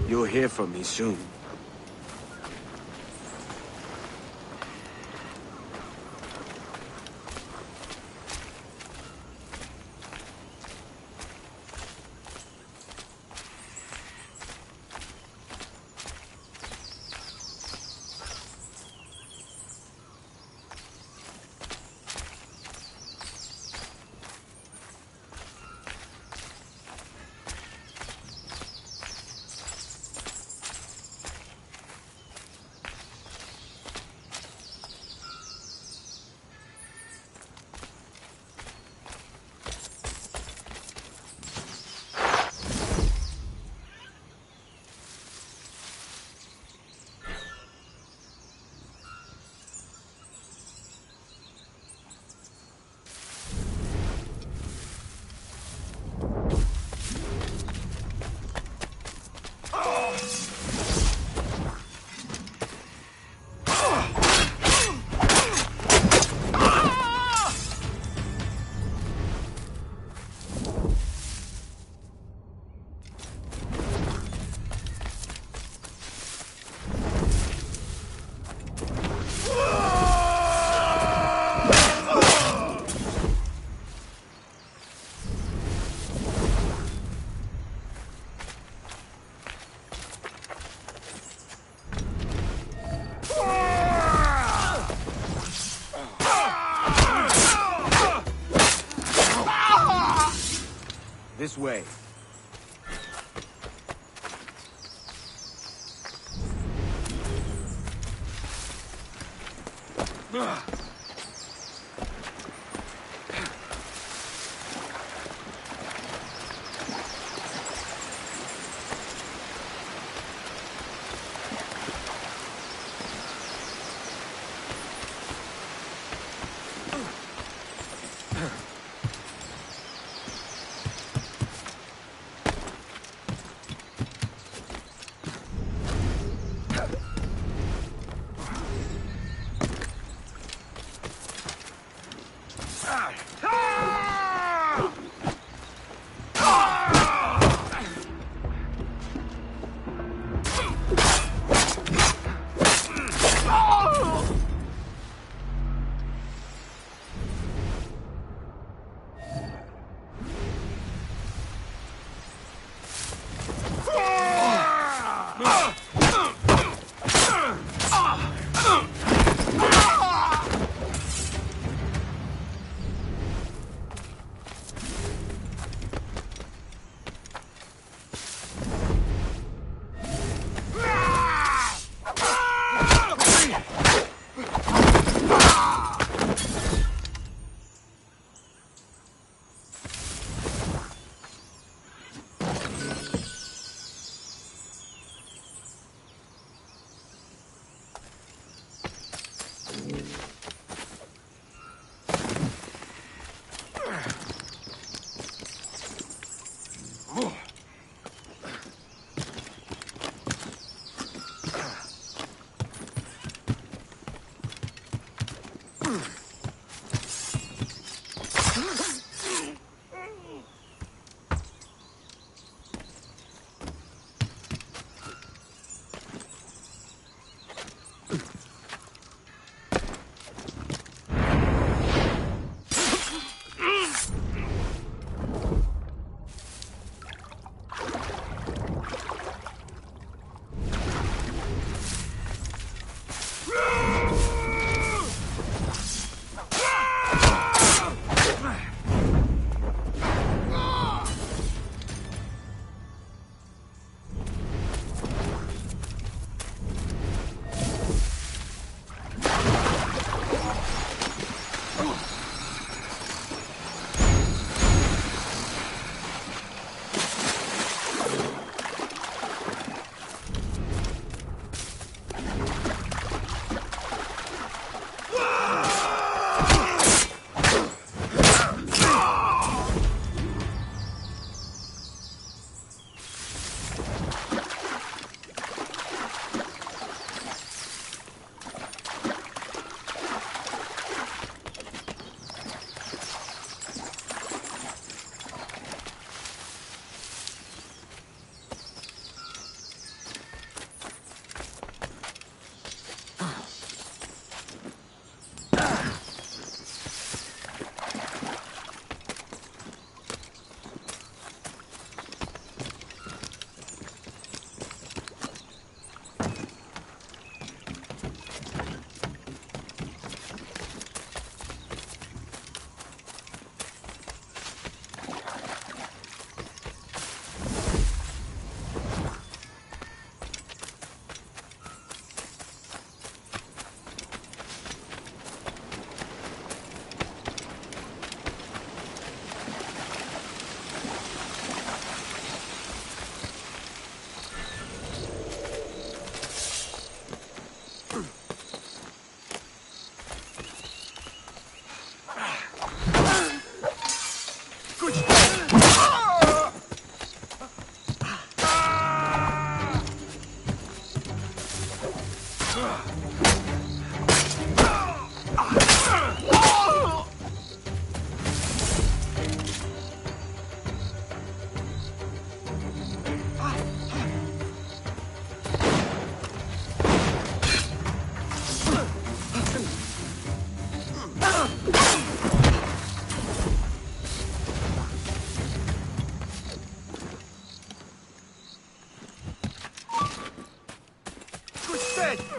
You'll hear from me soon. This way.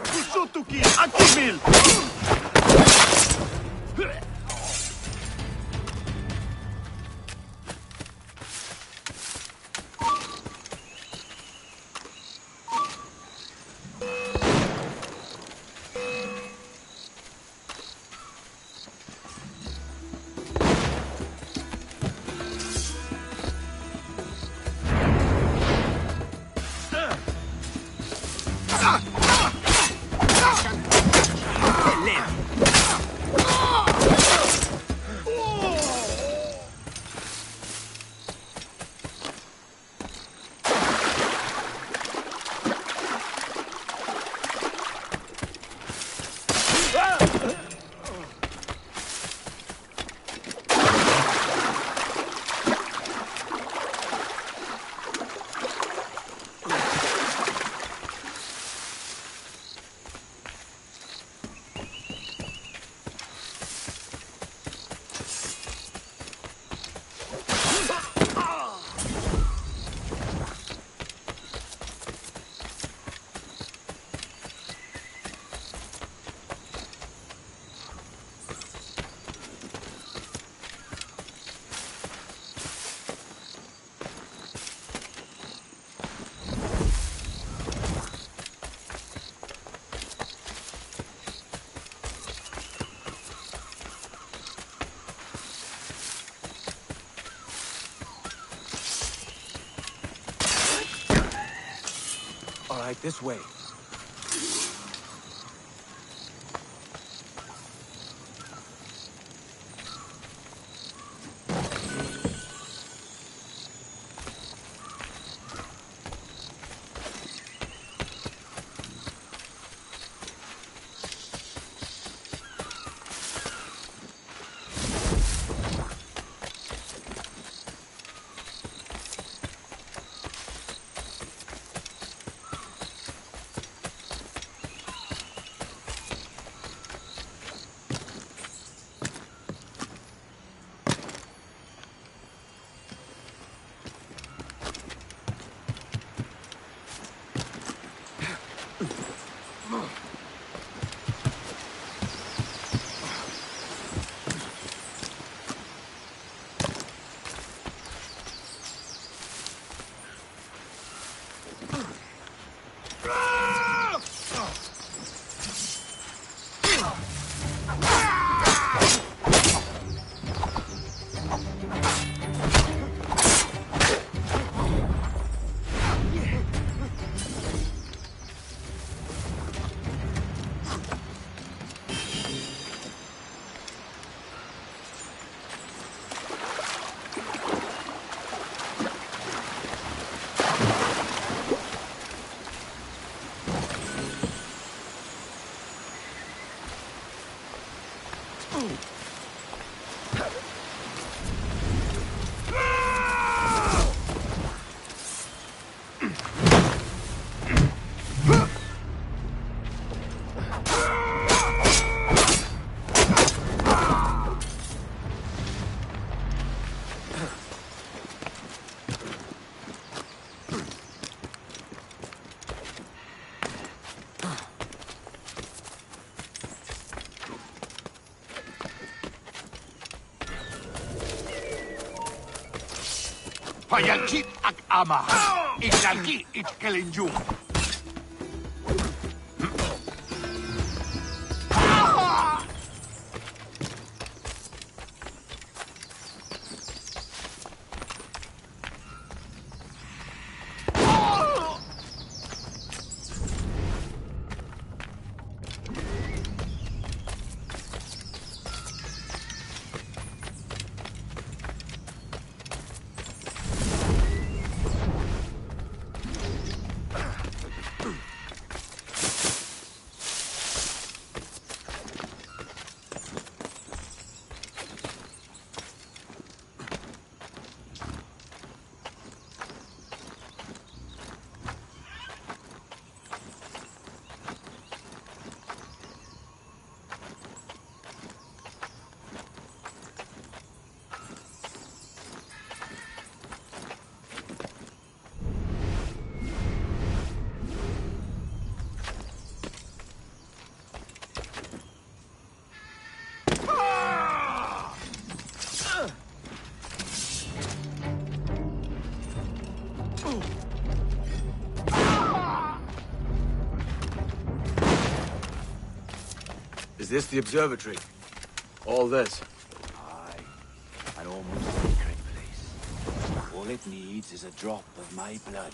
Kusutuki Akimil! All right, this way. Payanchit ak ama. Ikalki it kelinju. Is this the observatory? All this? Aye. An almost sacred place. All it needs is a drop of my blood.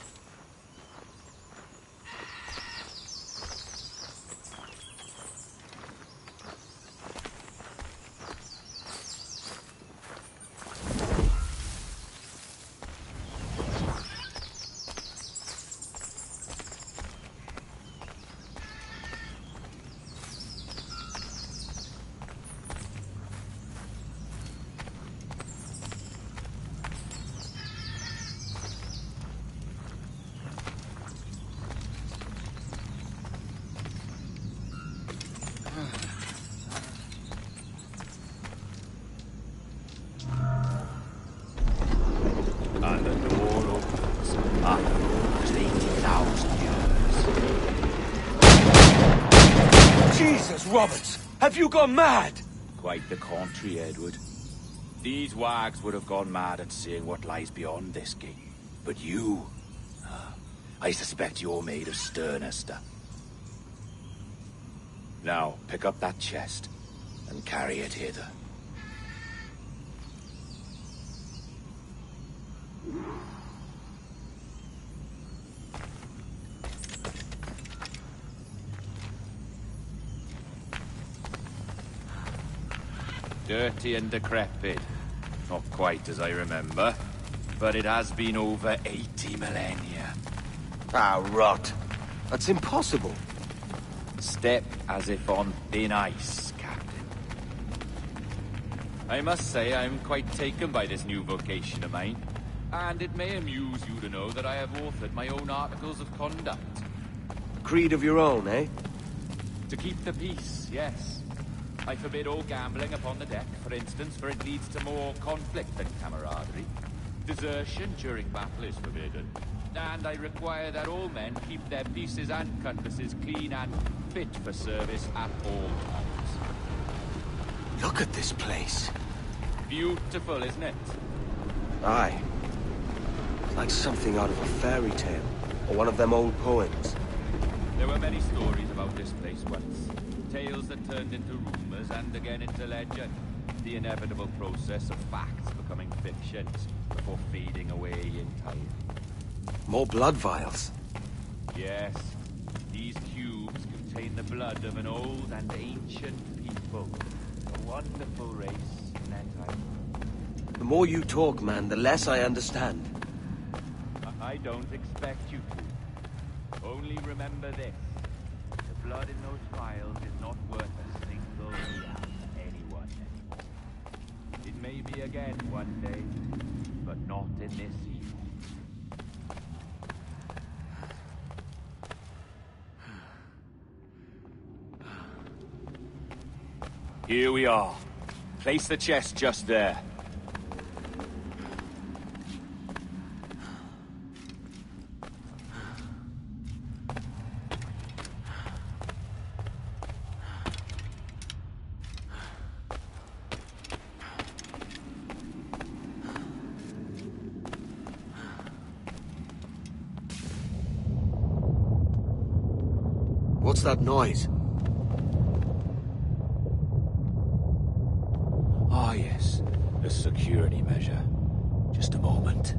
And the door opens after 80,000 years. Jesus, Roberts! Have you gone mad? Quite the contrary, Edward. These wags would have gone mad at seeing what lies beyond this gate. But you... I suspect you're made of sterner stuff. Now, pick up that chest and carry it hither. Dirty and decrepit. Not quite as I remember, but it has been over 80 millennia. Ah, rot. That's impossible. Step as if on thin ice, Captain. I must say I'm quite taken by this new vocation of mine, and it may amuse you to know that I have authored my own articles of conduct. Creed of your own, eh? To keep the peace, yes. I forbid all gambling upon the deck, for instance, for it leads to more conflict than camaraderie. Desertion during battle is forbidden. And I require that all men keep their pieces and cutlasses clean and fit for service at all times. Look at this place. Beautiful, isn't it? Aye. It's like something out of a fairy tale, or one of them old poems. There were many stories about this place once. Tales that turned into rumors and again into legend. The inevitable process of facts becoming fictions before fading away in time. More blood vials. Yes, these cubes contain the blood of an old and ancient people. A wonderful race in their time. The more you talk, man, the less I understand. I don't expect you to. Only remember this. The blood in those vials is not worth a single real to anyone anymore. It may be again one day, but not in this evening. Here we are. Place the chest just there. What's that noise? Ah, yes. A security measure. Just a moment.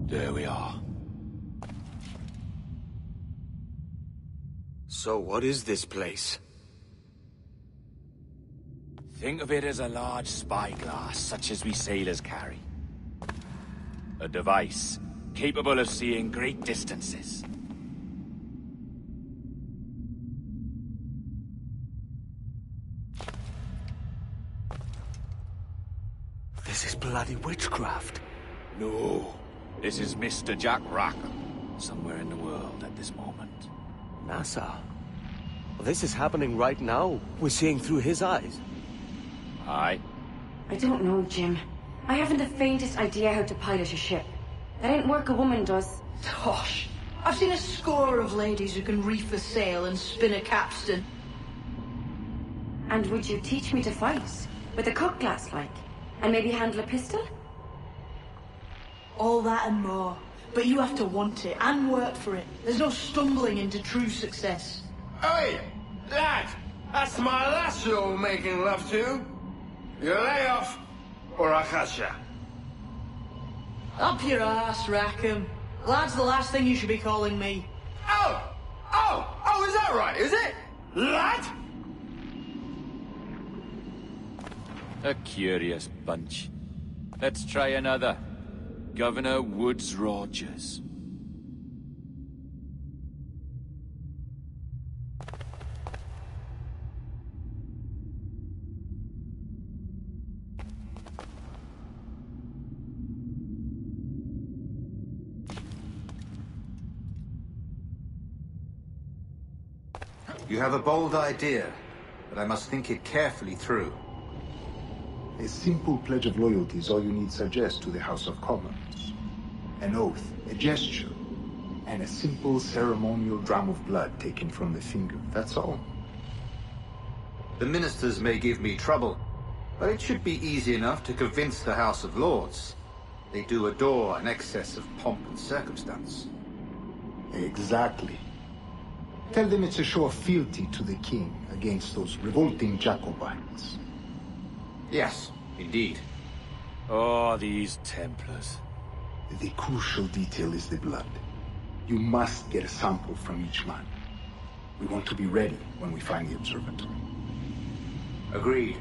There we are. So what is this place? Think of it as a large spyglass, such as we sailors carry. A device capable of seeing great distances. This is bloody witchcraft. No, this is Mr. Jack Rackham, somewhere in the world at this moment. NASA. Well, this is happening right now. We're seeing through his eyes. Aye. I don't know, Jim. I haven't the faintest idea how to pilot a ship. That ain't work a woman does. Tosh. I've seen a score of ladies who can reef a sail and spin a capstan. And would you teach me to fight? With a cutlass, like? And maybe handle a pistol? All that and more. but you have to want it and work for it. There's no stumbling into true success. Hey, lad! That's my lass you're making love to. You lay off, or I'll catch ya. Up your ass, Rackham. Lad's the last thing you should be calling me. Oh, is that right, is it? Lad? A curious bunch. Let's try another. Governor Woodes Rogers. You have a bold idea, but I must think it carefully through. A simple pledge of loyalty is all you need suggest to the House of Commons. An oath, a gesture, and a simple ceremonial dram of blood taken from the finger. That's all. The ministers may give me trouble, but it should be easy enough to convince the House of Lords. They do adore an excess of pomp and circumstance. Exactly. Tell them it's a show of fealty to the king against those revolting Jacobites. Yes, indeed. Oh, these Templars. The crucial detail is the blood. You must get a sample from each man. We want to be ready when we find the observatory. Agreed.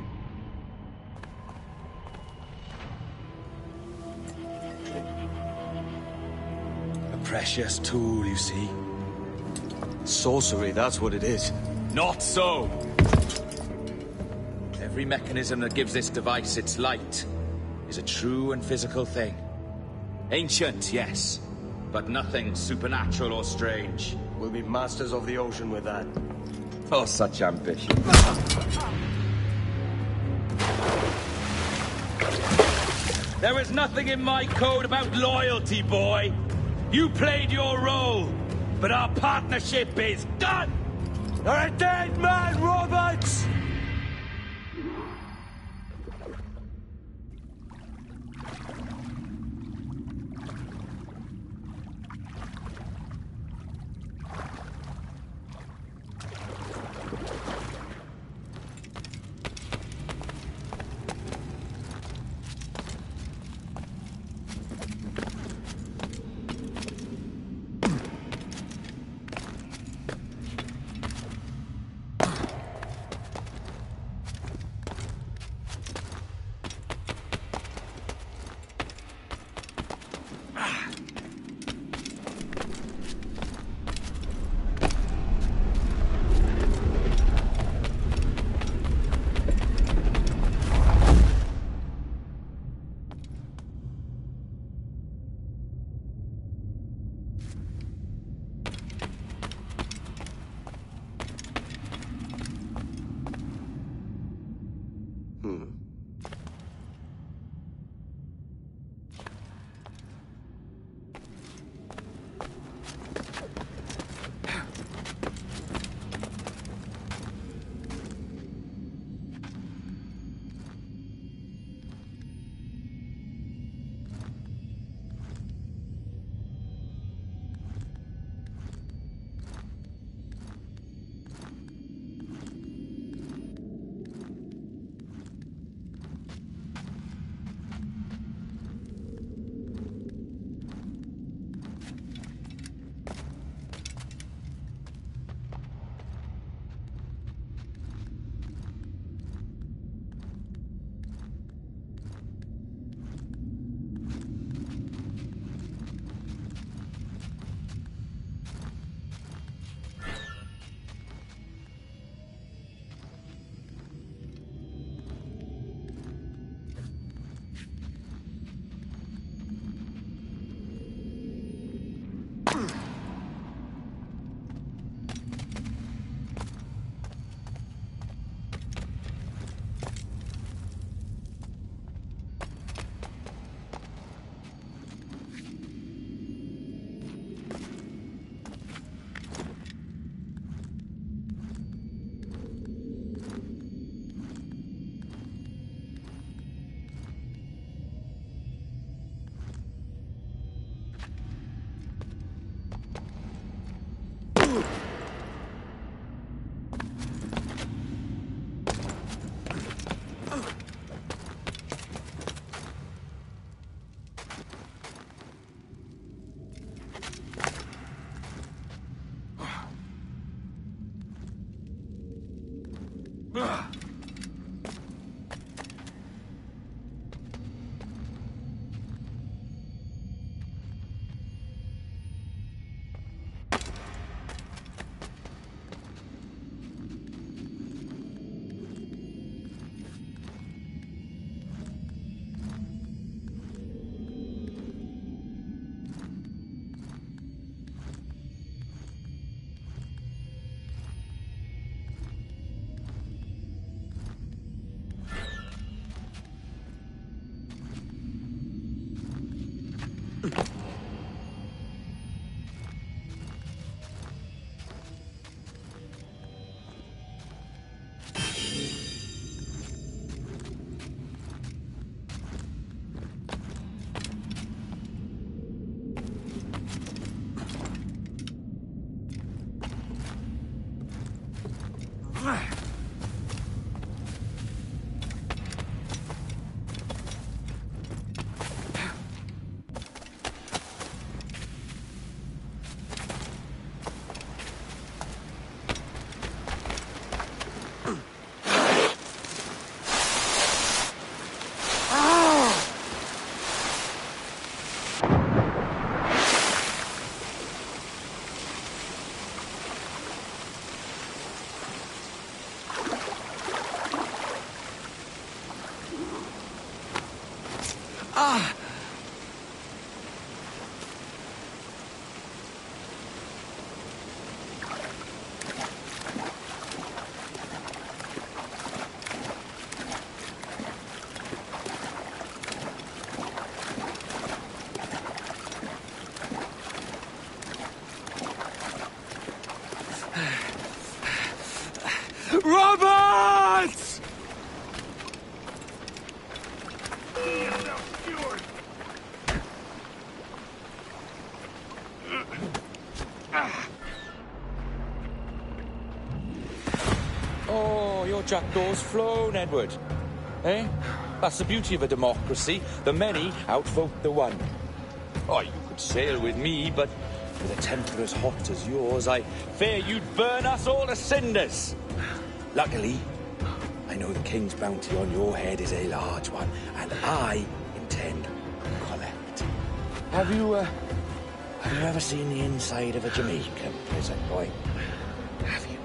A precious tool, you see. Sorcery, that's what it is. Not so! Every mechanism that gives this device its light is a true and physical thing. Ancient, yes, but nothing supernatural or strange. We'll be masters of the ocean with that. Oh, such ambition. There is nothing in my code about loyalty, boy. You played your role, but our partnership is done! You're a dead man, Roberts! Roberts! Oh, your jackdaw's flown, Edward. Eh? That's the beauty of a democracy. The many outvote the one. Oh, you could sail with me, but with a temper as hot as yours, I fear you'd burn us all to cinders. Luckily, I know the king's bounty on your head is a large one, and I intend to collect. Have you ever seen the inside of a Jamaican prison, boy? Have you?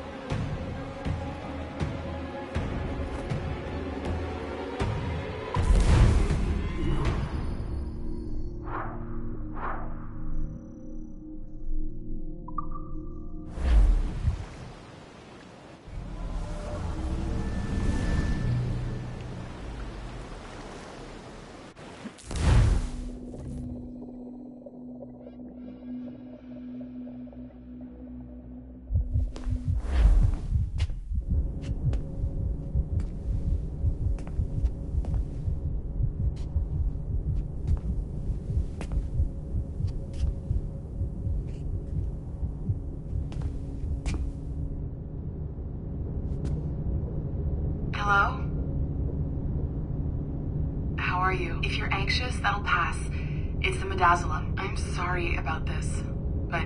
Hello? How are you? If you're anxious, that'll pass. It's the Midazolam. I'm sorry about this, but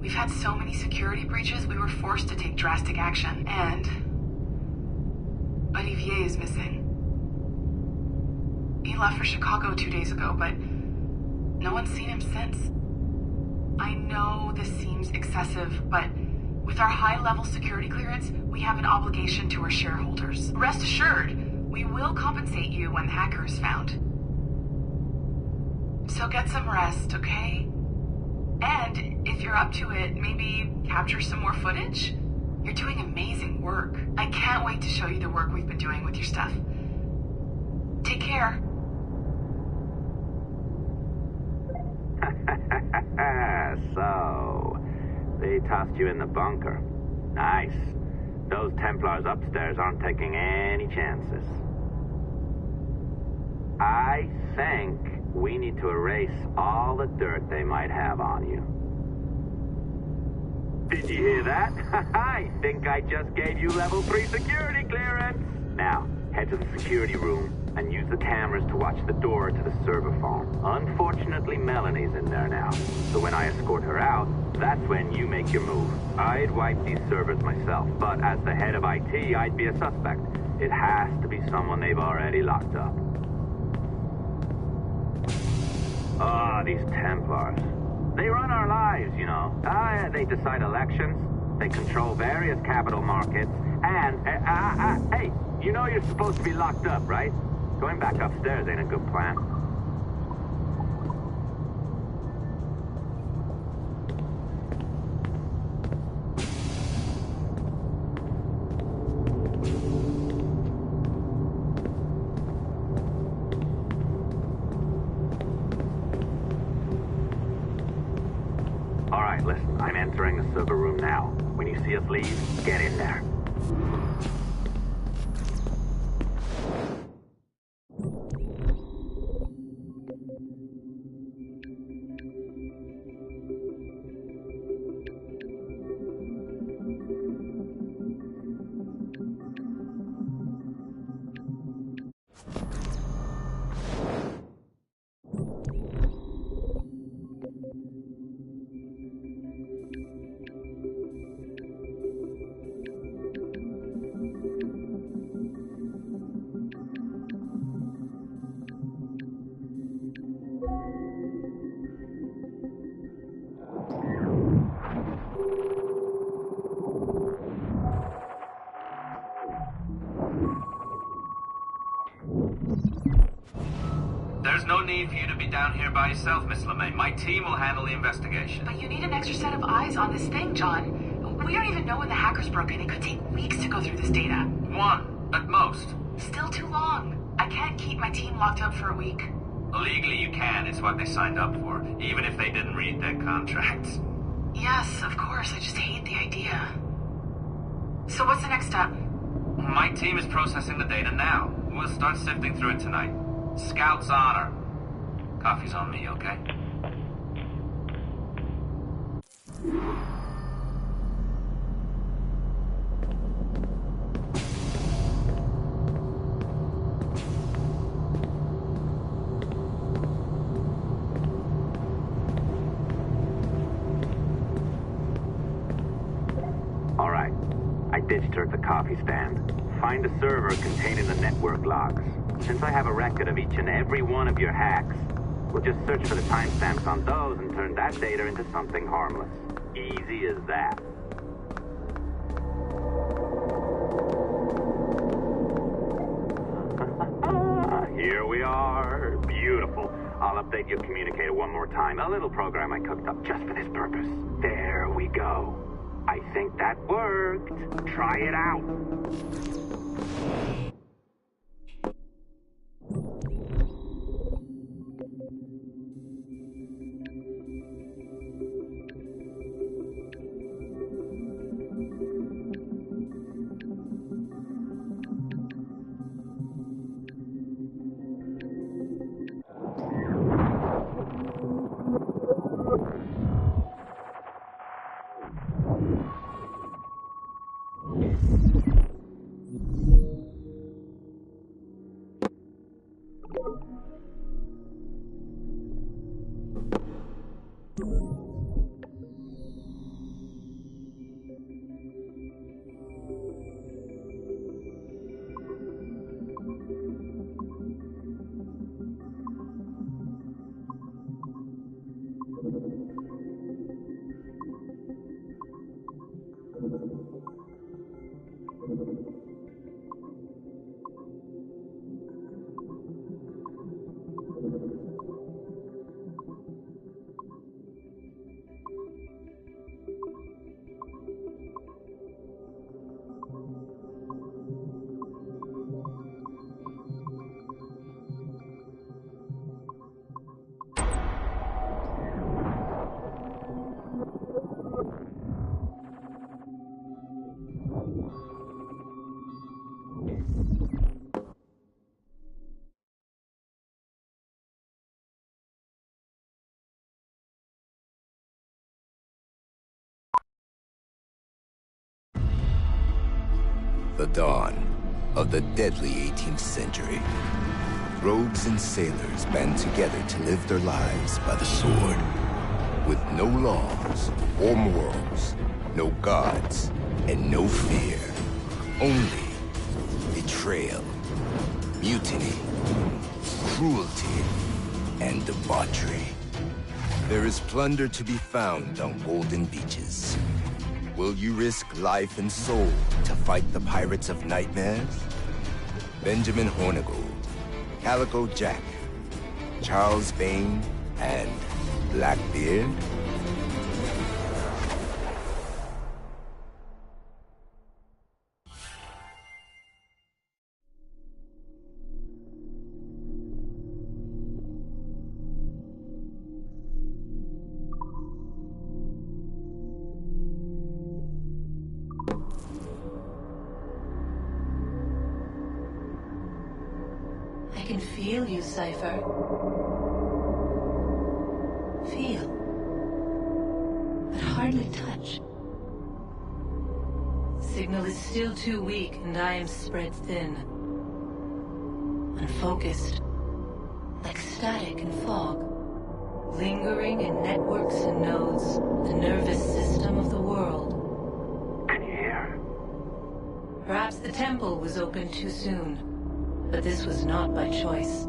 we've had so many security breaches, we were forced to take drastic action, and Olivier is missing. He left for Chicago 2 days ago, but no one's seen him since. I know this seems excessive, but with our high-level security clearance, we have an obligation to our shareholders. Rest assured, we will compensate you when the hacker is found. So get some rest, okay? And if you're up to it, maybe capture some more footage? You're doing amazing work. I can't wait to show you the work we've been doing with your stuff. Take care. So, they tossed you in the bunker. Nice. Those Templars upstairs aren't taking any chances. I think we need to erase all the dirt they might have on you. Did you hear that? I think I just gave you level 3 security clearance. Now, head to the security room. and use the cameras to watch the door to the server farm. Unfortunately, Melanie's in there now, so when I escort her out, that's when you make your move. I'd wipe these servers myself, but as the head of IT, I'd be a suspect. It has to be someone they've already locked up. Ah, these Templars. They run our lives, you know. They decide elections, they control various capital markets, and... hey, you know you're supposed to be locked up, right? Going back upstairs ain't a good plan. Alright, listen, I'm entering the server room now. When you see us leave, get in there. There's no need for you to be down here by yourself, Miss LeMay. My team will handle the investigation. But you need an extra set of eyes on this thing, John. We don't even know when the hackers broke in. It could take weeks to go through this data. One, at most. Still too long. I can't keep my team locked up for a week. Legally you can. It's what they signed up for, even if they didn't read their contracts. Yes, of course. I just hate the idea. So what's the next step? My team is processing the data now. We'll start sifting through it tonight. Scout's honor. Coffee's on me, okay? All right. I ditched her at the coffee stand. Find a server containing the network logs. Since I have a record of each and every one of your hacks, we'll just search for the timestamps on those and turn that data into something harmless. Easy as that. Here we are. Beautiful. I'll update your communicator one more time. A little program I cooked up just for this purpose. There we go. I think that worked. Try it out. The dawn of the deadly 18th century. Rogues and sailors band together to live their lives by the sword. With no laws or morals, no gods, and no fear. Only betrayal, mutiny, cruelty, and debauchery. There is plunder to be found on golden beaches. Will you risk life and soul to fight the pirates of nightmares? Benjamin Hornigold, Calico Jack, Charles Vane, and Blackbeard? I can feel you, Cypher. Feel. But hardly touch. Signal is still too weak, and I am spread thin. Unfocused. Like static in fog. Lingering in networks and nodes. The nervous system of the world. Can you hear? Perhaps the temple was opened too soon. But this was not by choice.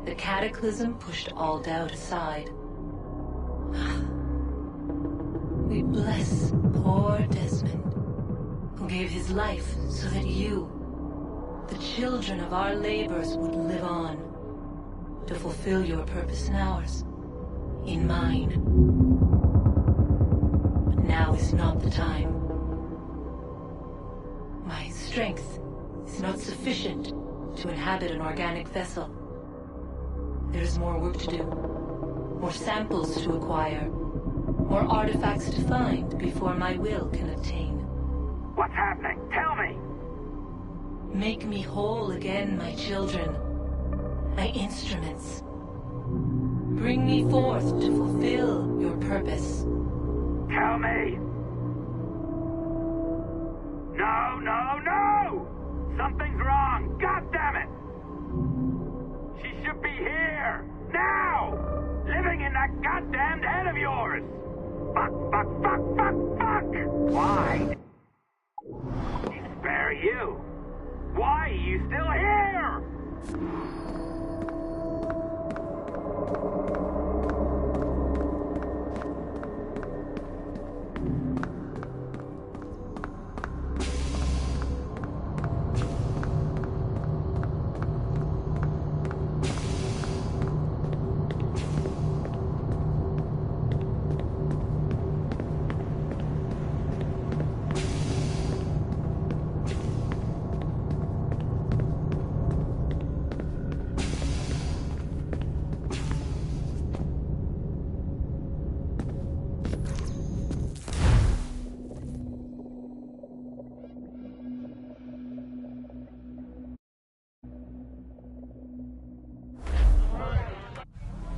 The cataclysm pushed all doubt aside. We bless poor Desmond, who gave his life so that you, the children of our labors, would live on, to fulfill your purpose in ours, in mine. But now is not the time. My strength is not sufficient to inhabit an organic vessel. There is more work to do, more samples to acquire, more artifacts to find before my will can obtain. What's happening? Tell me! Make me whole again, my children, my instruments. Bring me forth to fulfill your purpose. Tell me! No, no, no! Something's wrong! God damn it! She should be here! Now! Living in that goddamned head of yours! Fuck, fuck, fuck, fuck, fuck! Why? Spare you! Why are you still here?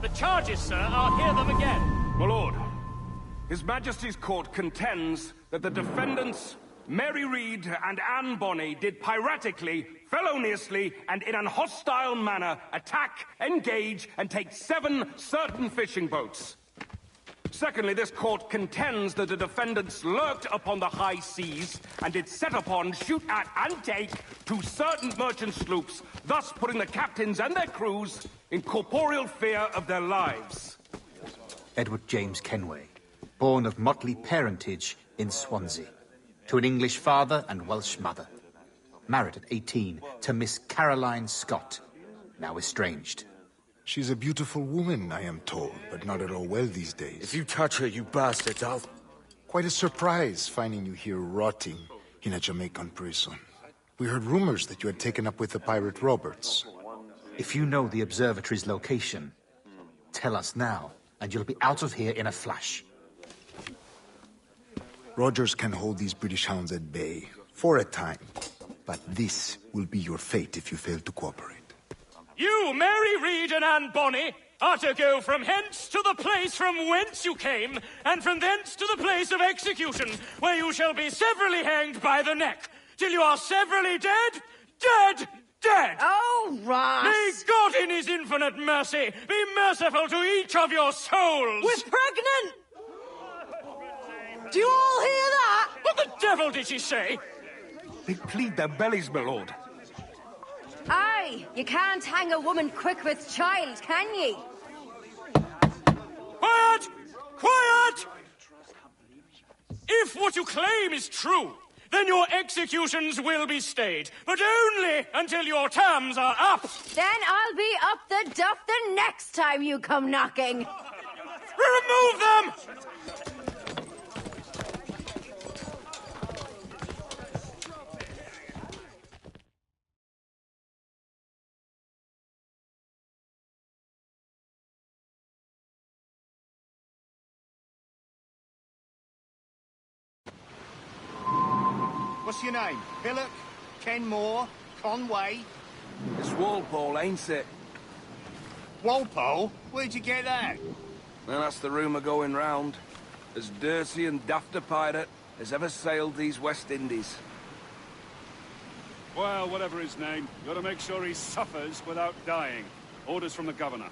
The charges, sir, I'll hear them again. My lord, His Majesty's court contends that the defendants, Mary Reed and Anne Bonny, did piratically, feloniously, and in an hostile manner attack, engage, and take 7 certain fishing boats. Secondly, this court contends that the defendants lurked upon the high seas and did set upon, shoot at, and take 2 certain merchant sloops, thus putting the captains and their crews in corporeal fear of their lives. Edward James Kenway, born of motley parentage in Swansea, to an English father and Welsh mother. Married at 18 to Miss Caroline Scott, now estranged. She's a beautiful woman, I am told, but not at all well these days. If you touch her, you bastards, I'll... Quite a surprise finding you here rotting in a Jamaican prison. We heard rumors that you had taken up with the pirate Roberts. If you know the observatory's location, tell us now, and you'll be out of here in a flash. Rogers can hold these British hounds at bay, for a time. But this will be your fate if you fail to cooperate. You, Mary Reed and Anne Bonny, are to go from hence to the place from whence you came, and from thence to the place of execution, where you shall be severally hanged by the neck, till you are severally dead, dead, dead! Oh, Ross! May God in his infinite mercy be merciful to each of your souls! We're pregnant! Do you all hear that? What the devil did she say? They plead their bellies, my lord. Aye, you can't hang a woman quick with child, can ye? Quiet! Quiet! If what you claim is true, then your executions will be stayed, but only until your terms are up. Then I'll be up the duff the next time you come knocking. Remove them! What's your name? Billock? Kenmore? Conway? It's Walpole, ain't it? Walpole? Where'd you get that? Well, that's the rumour going round. As dirty and daft a pirate as ever sailed these West Indies. Well, whatever his name, you gotta make sure he suffers without dying. Orders from the governor.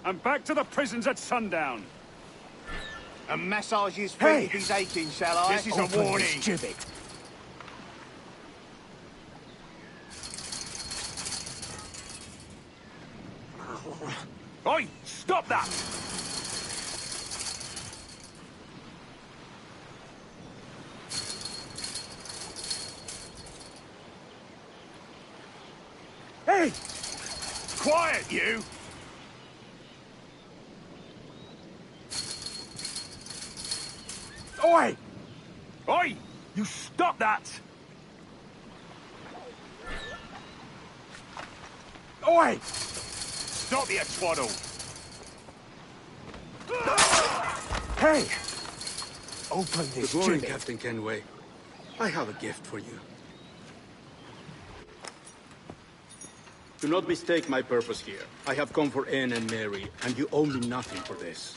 And back to the prisons at sundown. And massage his feet if he's aching, shall I? This is a warning. Gibbet. Oi! Stop that! Hey! Quiet, you! Oi! Oi! You stop that! Oi! Stop your twaddle! Hey! Open this Good morning, gibbet. Captain Kenway. I have a gift for you. Do not mistake my purpose here. I have come for Anne and Mary, and you owe me nothing for this.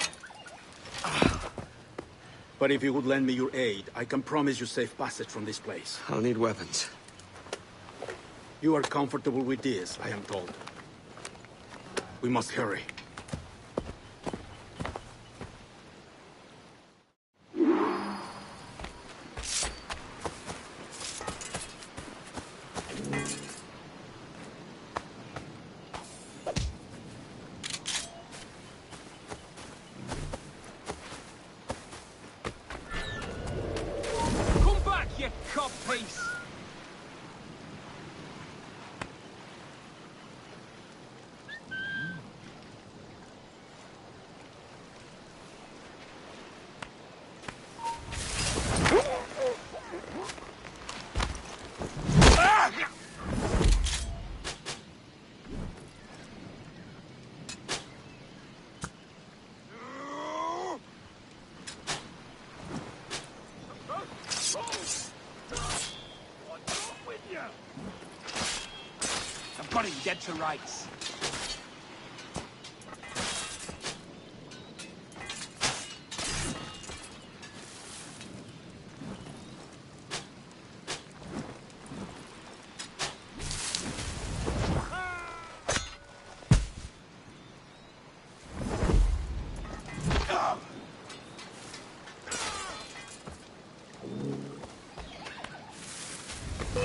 But if you would lend me your aid, I can promise you safe passage from this place. I'll need weapons. You are comfortable with this, I am told. We must hurry. Come back, you codpiece! I've got him dead to rights.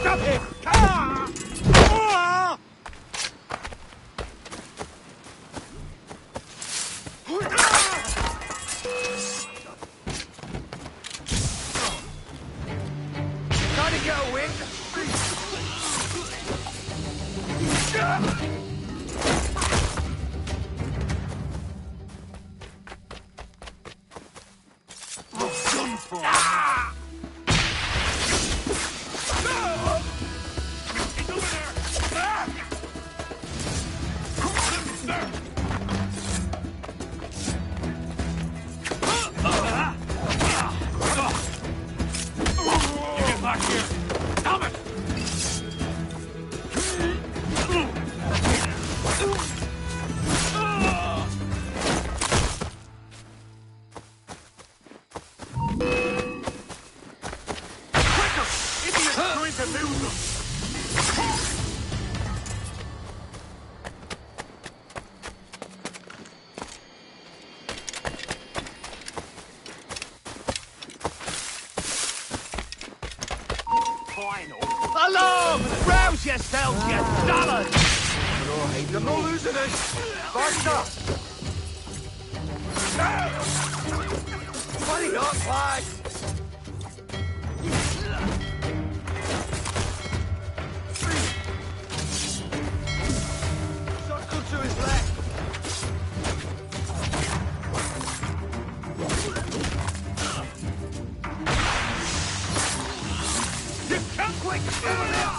Stop him! Ah! Ah! Gotta go, Wick! Done for! yourselves, you dullards! You're not losing it! Faster! Hurry up, lad! Circle to his left! You can't quick! Over there!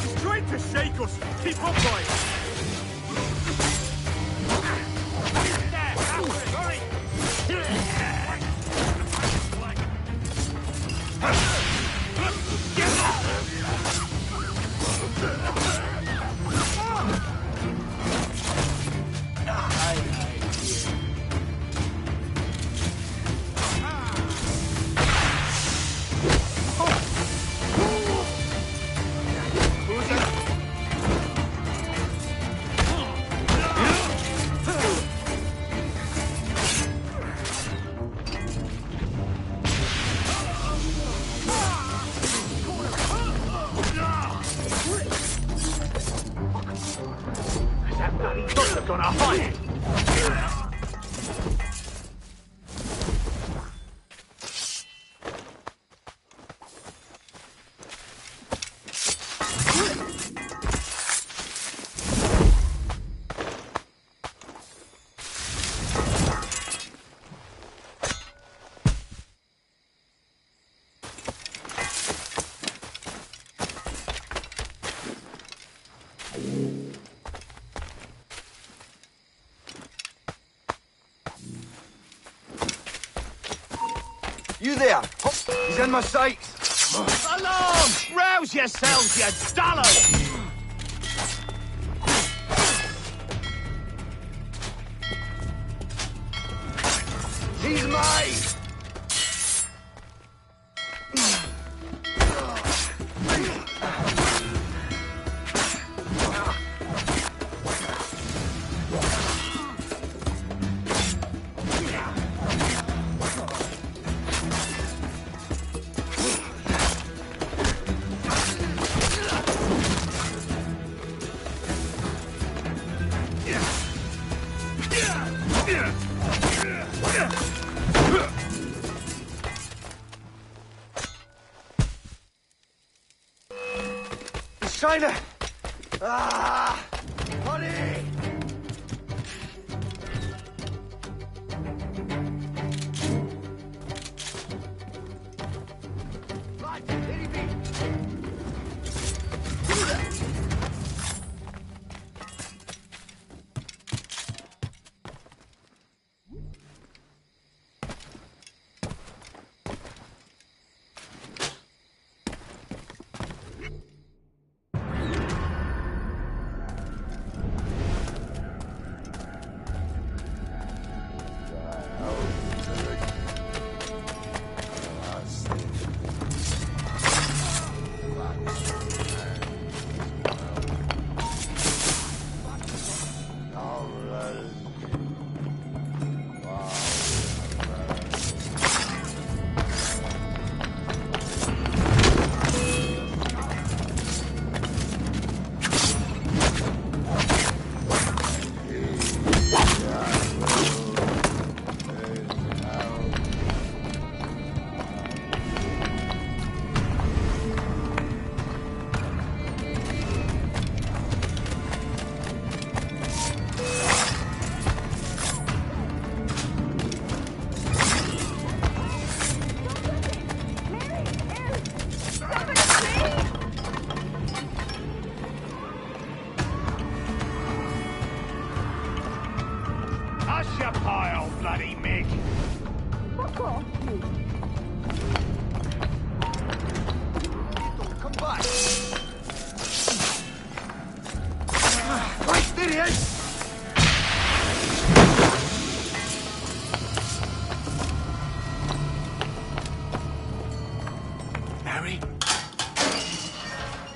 He's trying to shake us. Keep up, boys. You there! He's in my sights! Alarm! Rouse yourselves, you dullards! He's mine! China! Ah! Honey!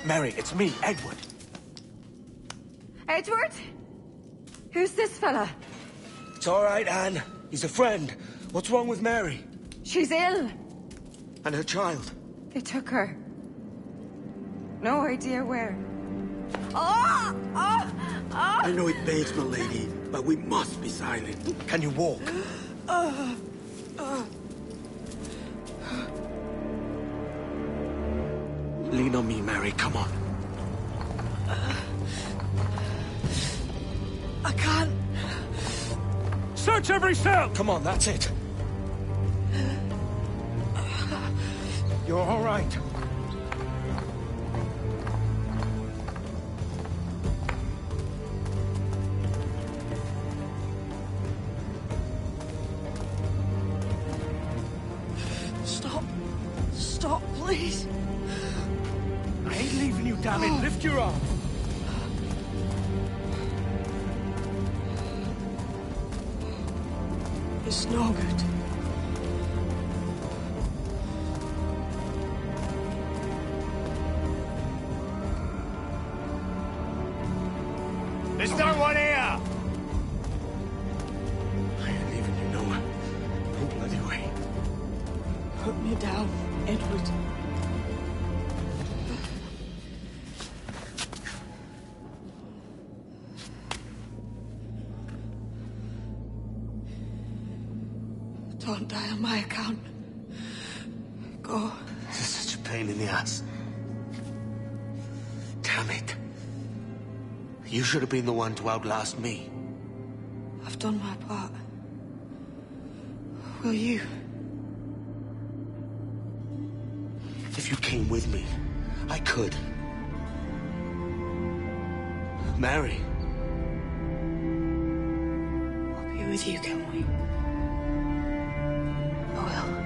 Mary, it's me, Edward. Edward? Who's this fella? It's all right, Anne. He's a friend. What's wrong with Mary? She's ill. And her child? They took her. No idea where. Oh! Oh! Oh! I know it pains, my lady, but we must be silent. Can you walk? Lean on me, Mary. Come on. I can't. Search every cell! Come on, that's it. You're all right. Stop. Stop, please. I ain't leaving you, damn it. Lift your arm. It's no good. There's no one here! I ain't leaving you nowhere. No bloody way. Put me down, Edward. Don't die on my account. Go. This is such a pain in the ass. Damn it. You should have been the one to outlast me. I've done my part. Will you? If you came with me, I could. Mary. I'll be with you, Kenway. I will.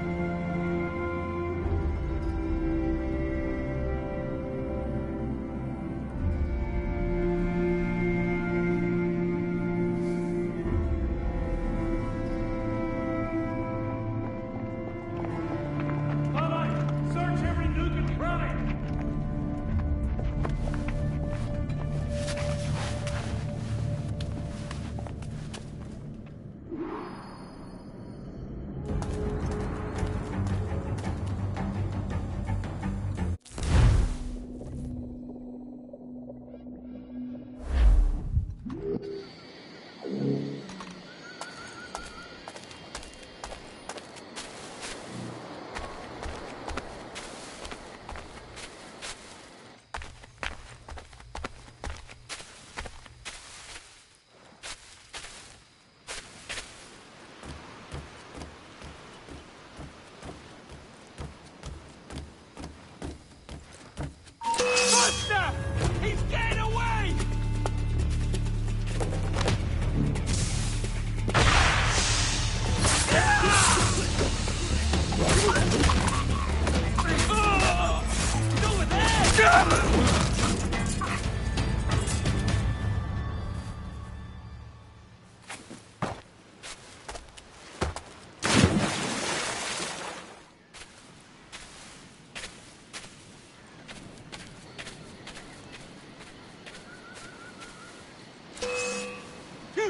He's getting away! Over there!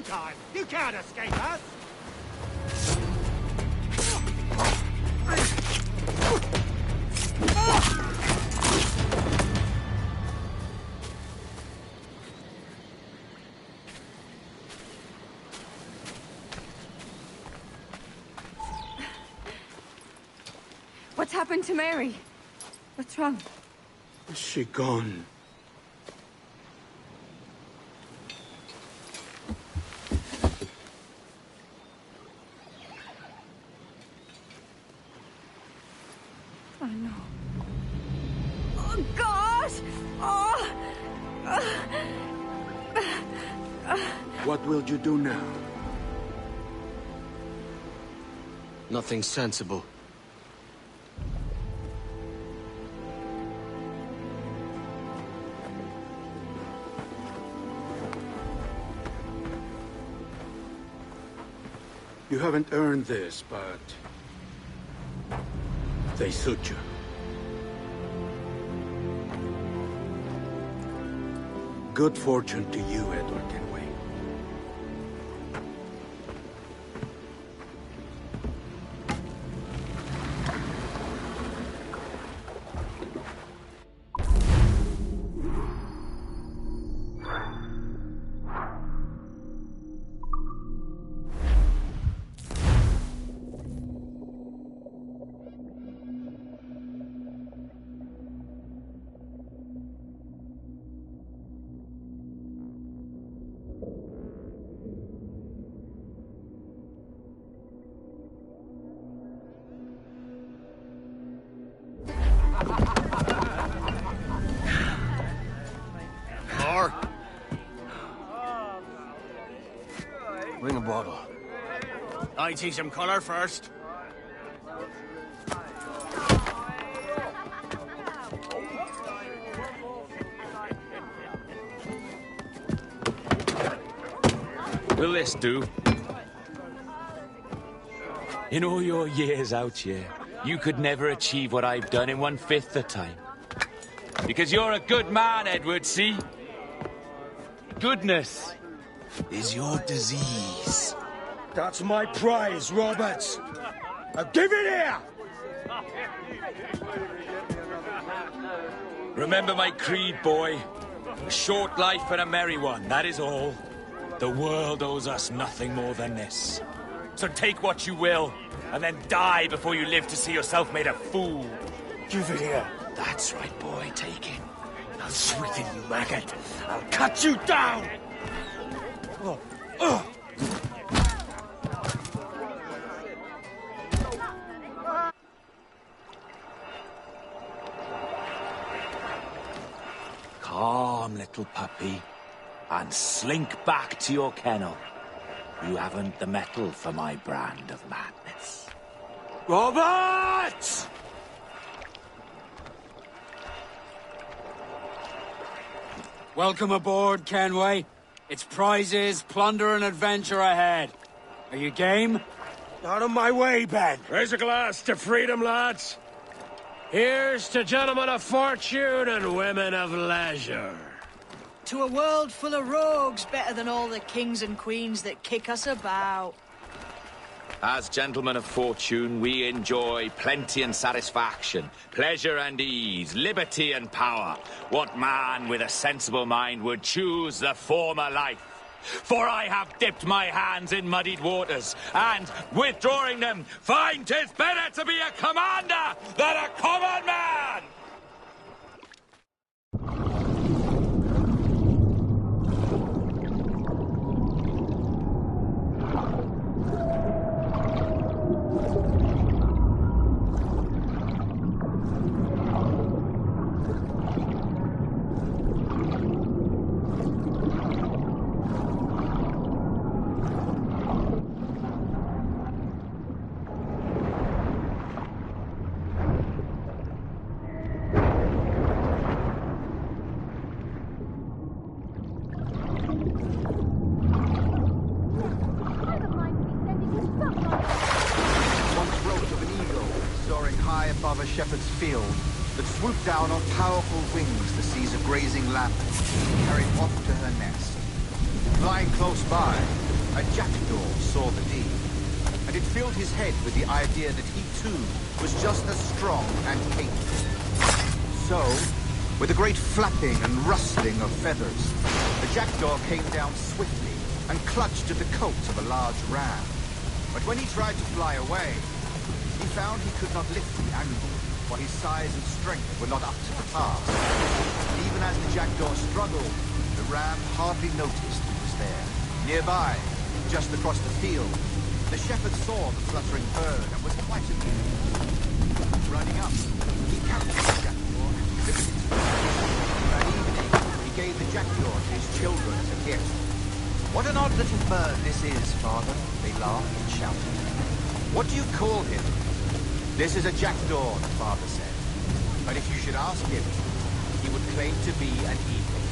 Time. You can't escape us! What's happened to Mary? What's wrong? Is she gone? Oh, no. Oh, God! Oh! What will you do now? Nothing sensible. You haven't earned this, but they suit you. Good fortune to you, Edward Kenway. More? Bring a bottle. I teach him colour first. Will this do? In all your years out here, you could never achieve what I've done in 1/5 the time. Because you're a good man, Edward, see? Goodness is your disease. That's my prize, Roberts. Now give it here! Remember my creed, boy. A short life and a merry one, that is all. The world owes us nothing more than this. So take what you will, and then die before you live to see yourself made a fool. Give it here. That's right, boy, take it. I'll sweeten you, maggot. I'll cut you down! Calm, little puppy, and slink back to your kennel. You haven't the mettle for my brand of madness. Roberts! Welcome aboard, Kenway. It's prizes, plunder, and adventure ahead. Are you game? Out of my way, Ben. Raise a glass to freedom, lads. Here's to gentlemen of fortune and women of leisure. To a world full of rogues, better than all the kings and queens that kick us about. As gentlemen of fortune, we enjoy plenty and satisfaction, pleasure and ease, liberty and power. What man with a sensible mind would choose the former life? For I have dipped my hands in muddied waters, and, withdrawing them, find 'tis better to be a commander than a common man! Shepherd's field that swooped down on powerful wings to seize a grazing lamb and carry it off to her nest. Flying close by, a jackdaw saw the deed, and it filled his head with the idea that he too was just as strong and capable. So, with a great flapping and rustling of feathers, the jackdaw came down swiftly and clutched at the coat of a large ram. But when he tried to fly away, he found he could not lift the animal, for his size and strength were not up to the task. Even as the jackdaw struggled, the ram hardly noticed he was there. Nearby, just across the field, the shepherd saw the fluttering bird and was quite amused. Running up, he captured the jackdaw and flipped it. That evening, he gave the jackdaw to his children as a gift. "What an odd little bird this is, father," they laughed and shouted. "What do you call him?" "This is a jackdaw," the father said. "But if you should ask him, he would claim to be an eagle."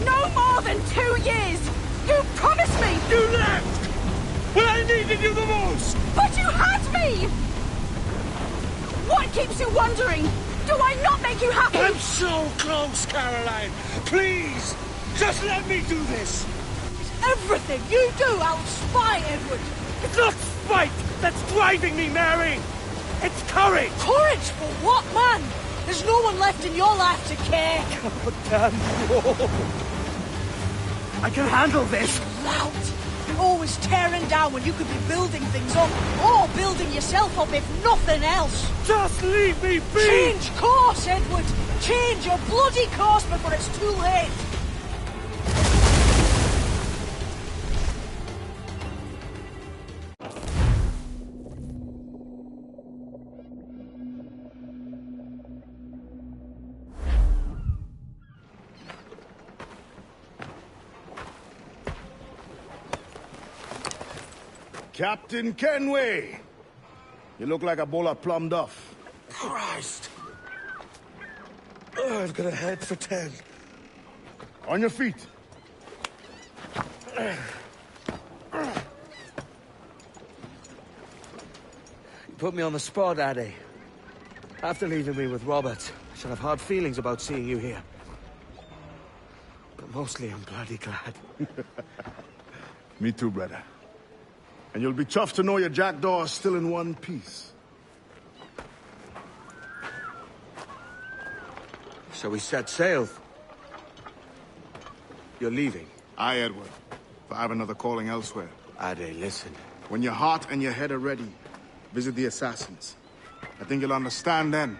No more than 2 years! You promised me! You left! When I needed you the most! But you had me! What keeps you wondering? Do I not make you happy? I'm so close, Caroline! Please! Just let me do this! Everything you do, I'll spy, Edward! It's not spite that's driving me, Mary! It's courage! Courage for what, man? There's no one left in your life to care. God damn you! I can handle this! Lout! You're always tearing down when you could be building things up, or building yourself up if nothing else. Just leave me be! Change course, Edward! Change your bloody course before it's too late! Captain Kenway! You look like a bowl of plum duff. Christ! Oh, I've got a head for 10. On your feet. You put me on the spot, Addy. After leaving me with Robert, I should have hard feelings about seeing you here. But mostly I'm bloody glad. Me too, brother. And you'll be chuffed to know your jackdaw is still in one piece. So we set sail. You're leaving? Aye, Edward. If I have another calling elsewhere. Ade, listen. When your heart and your head are ready, visit the assassins. I think you'll understand then.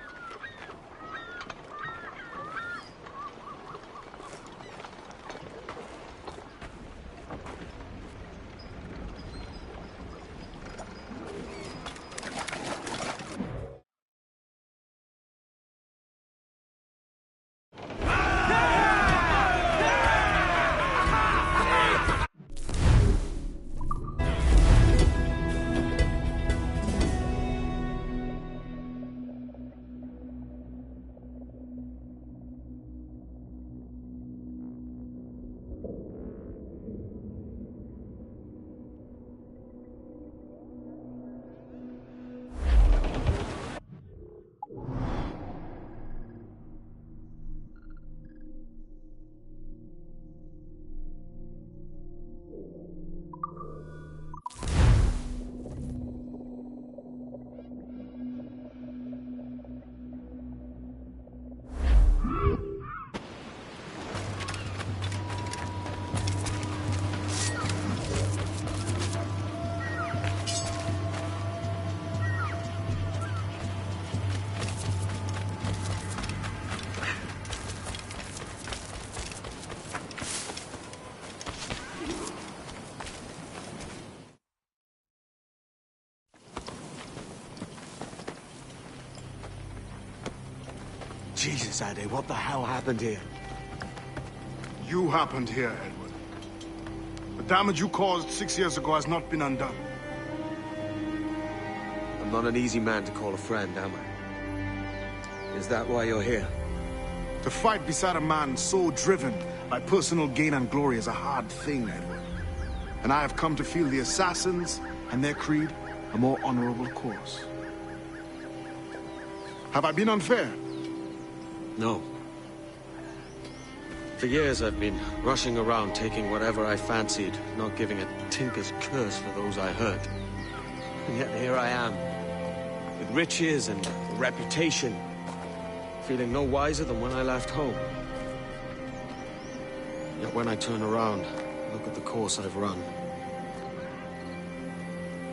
Jesus, Ade, what the hell happened here? You happened here, Edward. The damage you caused 6 years ago has not been undone. I'm not an easy man to call a friend, am I? Is that why you're here? To fight beside a man so driven by personal gain and glory is a hard thing, Edward. And I have come to feel the assassins and their creed a more honorable course. Have I been unfair? No. For years I've been rushing around, taking whatever I fancied, not giving a tinker's curse for those I hurt. And yet here I am, with riches and a reputation, feeling no wiser than when I left home. Yet when I turn around, look at the course I've run.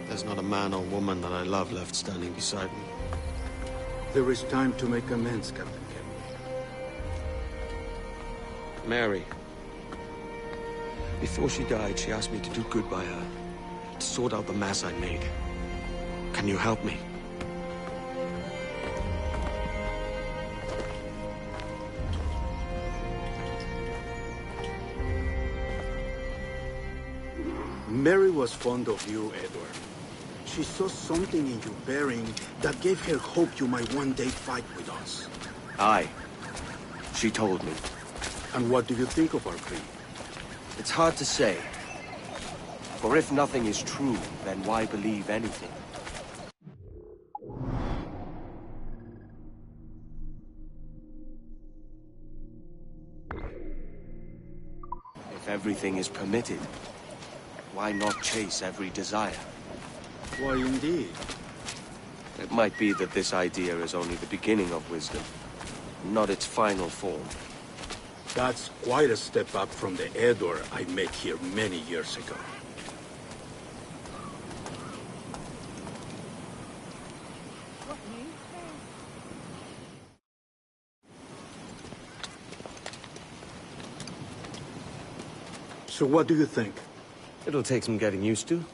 There's not a man or woman that I love left standing beside me. There is time to make amends, Captain. Mary. Before she died, she asked me to do good by her, to sort out the mess I made. Can you help me? Mary was fond of you, Edward. She saw something in your bearing that gave her hope you might one day fight with us. Aye. She told me. And what do you think of our creed? It's hard to say. For if nothing is true, then why believe anything? If everything is permitted, why not chase every desire? Why, indeed. It might be that this idea is only the beginning of wisdom, not its final form. That's quite a step up from the Edward I met here many years ago. So what do you think? It'll take some getting used to.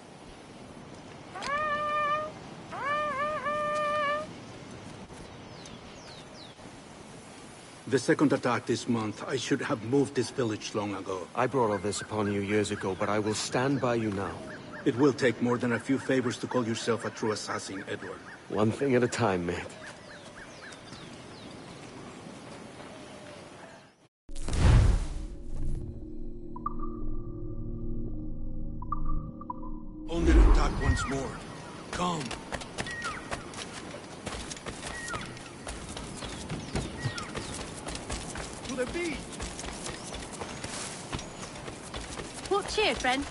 The second attack this month, I should have moved this village long ago. I brought all this upon you years ago, but I will stand by you now. It will take more than a few favors to call yourself a true assassin, Edward. One thing at a time, mate. Under attack once more. Come. To the beach! What cheer, friend?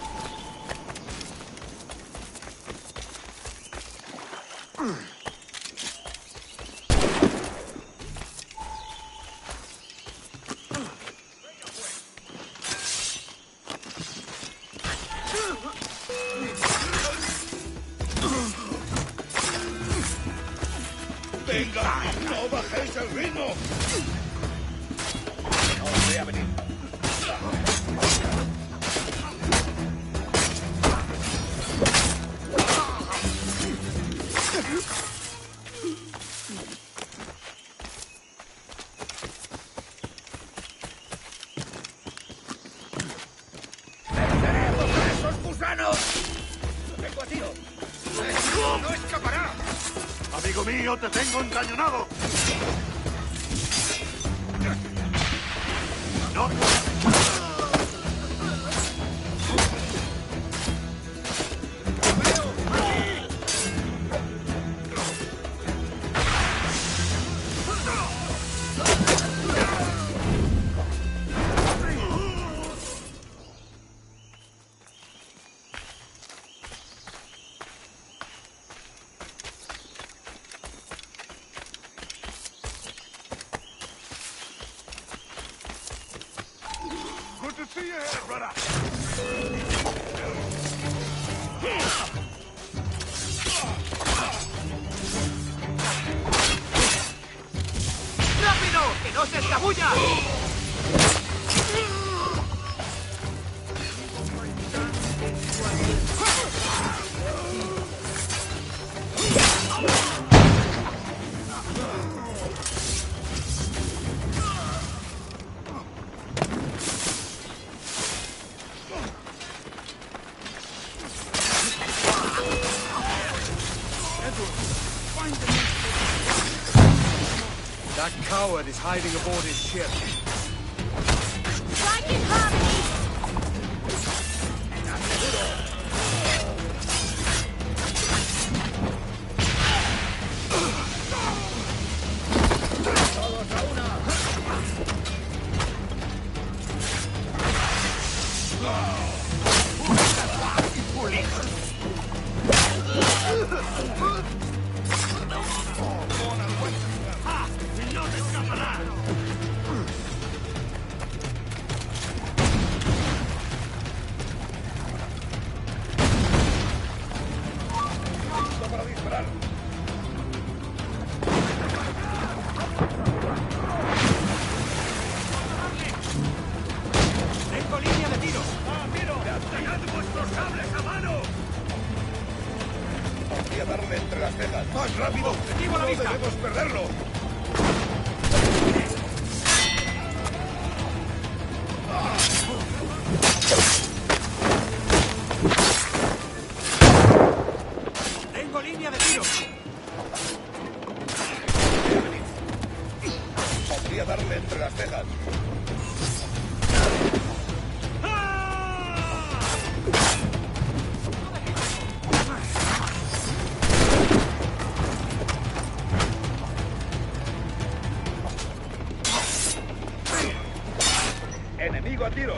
¡Venga! ¡No bajéis el ritmo! No voy a venir. ¡Esos gusanos! ¡Lo tengo a tiro! ¡No escapará! Amigo mío, te tengo encañonado. No. Good to see you here, brother. ¡Rápido! ¡Que no se escabulla! That coward is hiding aboard his ship. Strike in harmony! ¡Tengo línea de tiro! ¡Tened vuestros sables a mano! Podría darle entre las cejas. ¡Más rápido! ¡Objetivo a la vista! ¡No debemos perderlo! ¡Tengo línea de tiro! Podría darle entre las cejas. ¡Enemigo a tiros!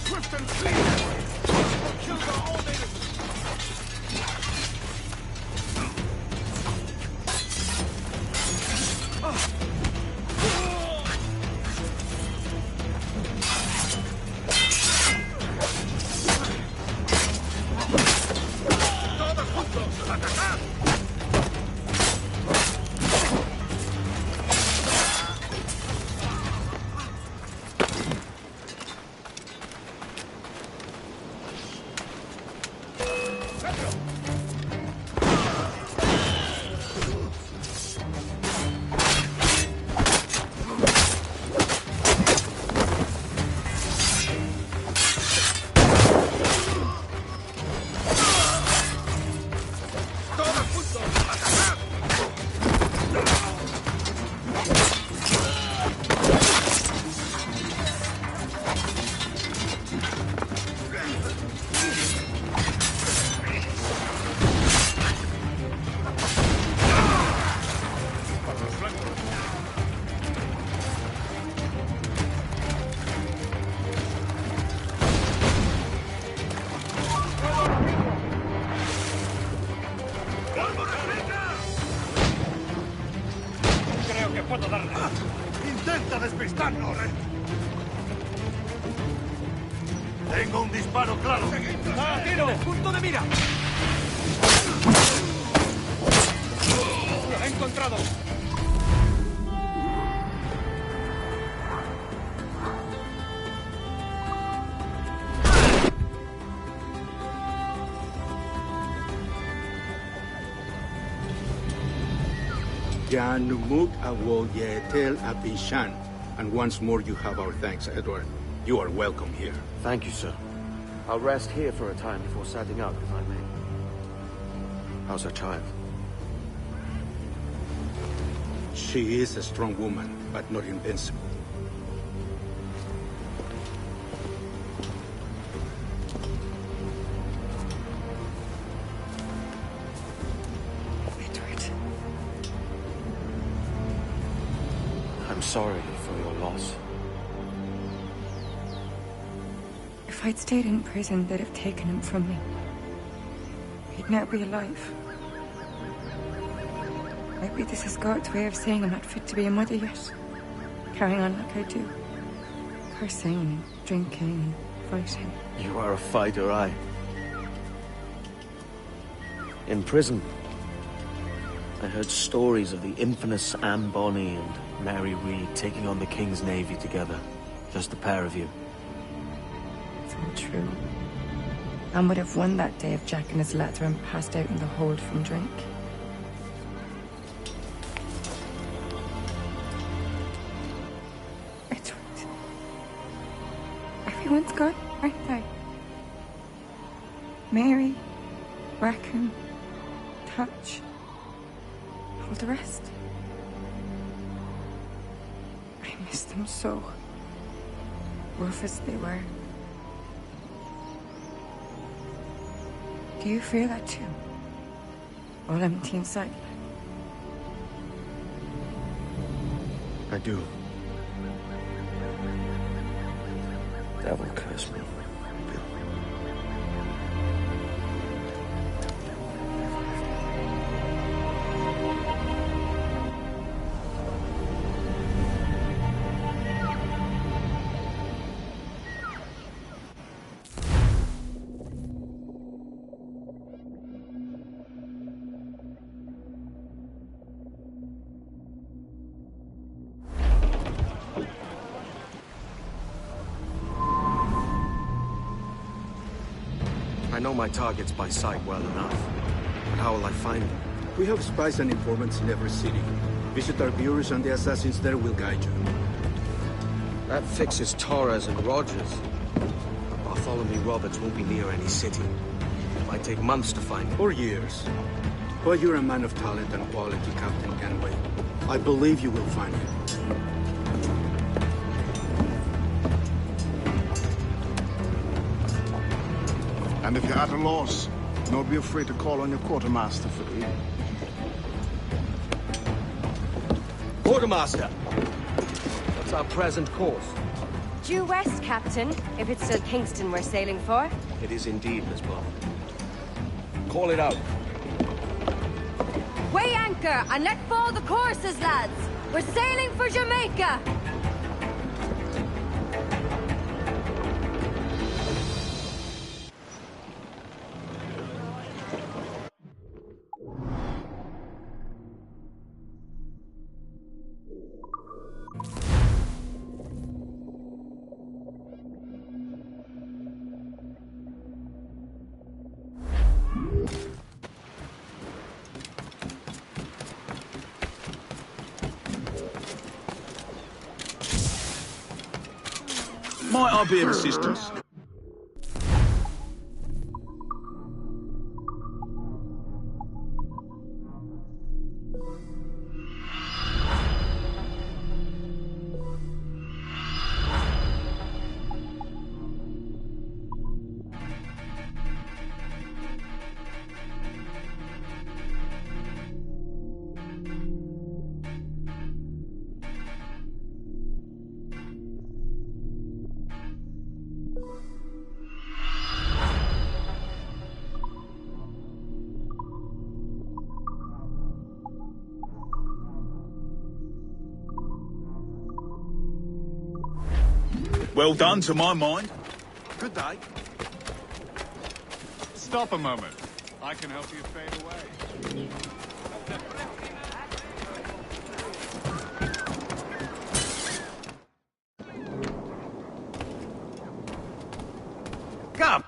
Swift and clean! Kills are all they darle. Intenta despistarnos, Ren. Tengo un disparo claro. ¡Ah, tiro! ¡Punto de mira! ¡Lo he encontrado! Jan Numuk Awol Yetel Abishan. And once more you have our thanks, Edward. You are welcome here. Thank you, sir. I'll rest here for a time before setting out, if I may. How's her child? She is a strong woman, but not invincible. I'm sorry for your loss. If I'd stayed in prison, they'd have taken him from me. He'd now be alive. Maybe this is God's way of saying I'm not fit to be a mother yet. Carrying on like I do. Cursing, drinking, fighting. You are a fighter, aye. In prison, I heard stories of the infamous Anne Bonny and Mary Read taking on the King's Navy together. Just the pair of you. It's all true. Anne would have won that day if Jack and his lads were passed out in the hold from drink. Edward. Everyone's gone, aren't they? Mary, Rackham, Touch, all the rest. I miss them so. Rough as they were. Do you feel that too? All empty inside? I do. Devil curse me. I know my targets by sight well enough. But how will I find them? We have spies and informants in every city. Visit our bureaus and the assassins there will guide you. That fixes Torres and Rogers. Bartholomew Roberts won't be near any city. It might take months to find him. Or years. But you're a man of talent and quality, Captain Kenway. I believe you will find him. And if you're at a loss, don't be afraid to call on your quartermaster for aid. Quartermaster! What's our present course? Due west, Captain, if it's still Kingston we're sailing for. It is indeed, Miss Bond. Call it out. Weigh anchor and let fall the courses, lads! We're sailing for Jamaica! Might I be of assistance? Well done, to my mind. Good day. Stop a moment. I can help you fade away. Come!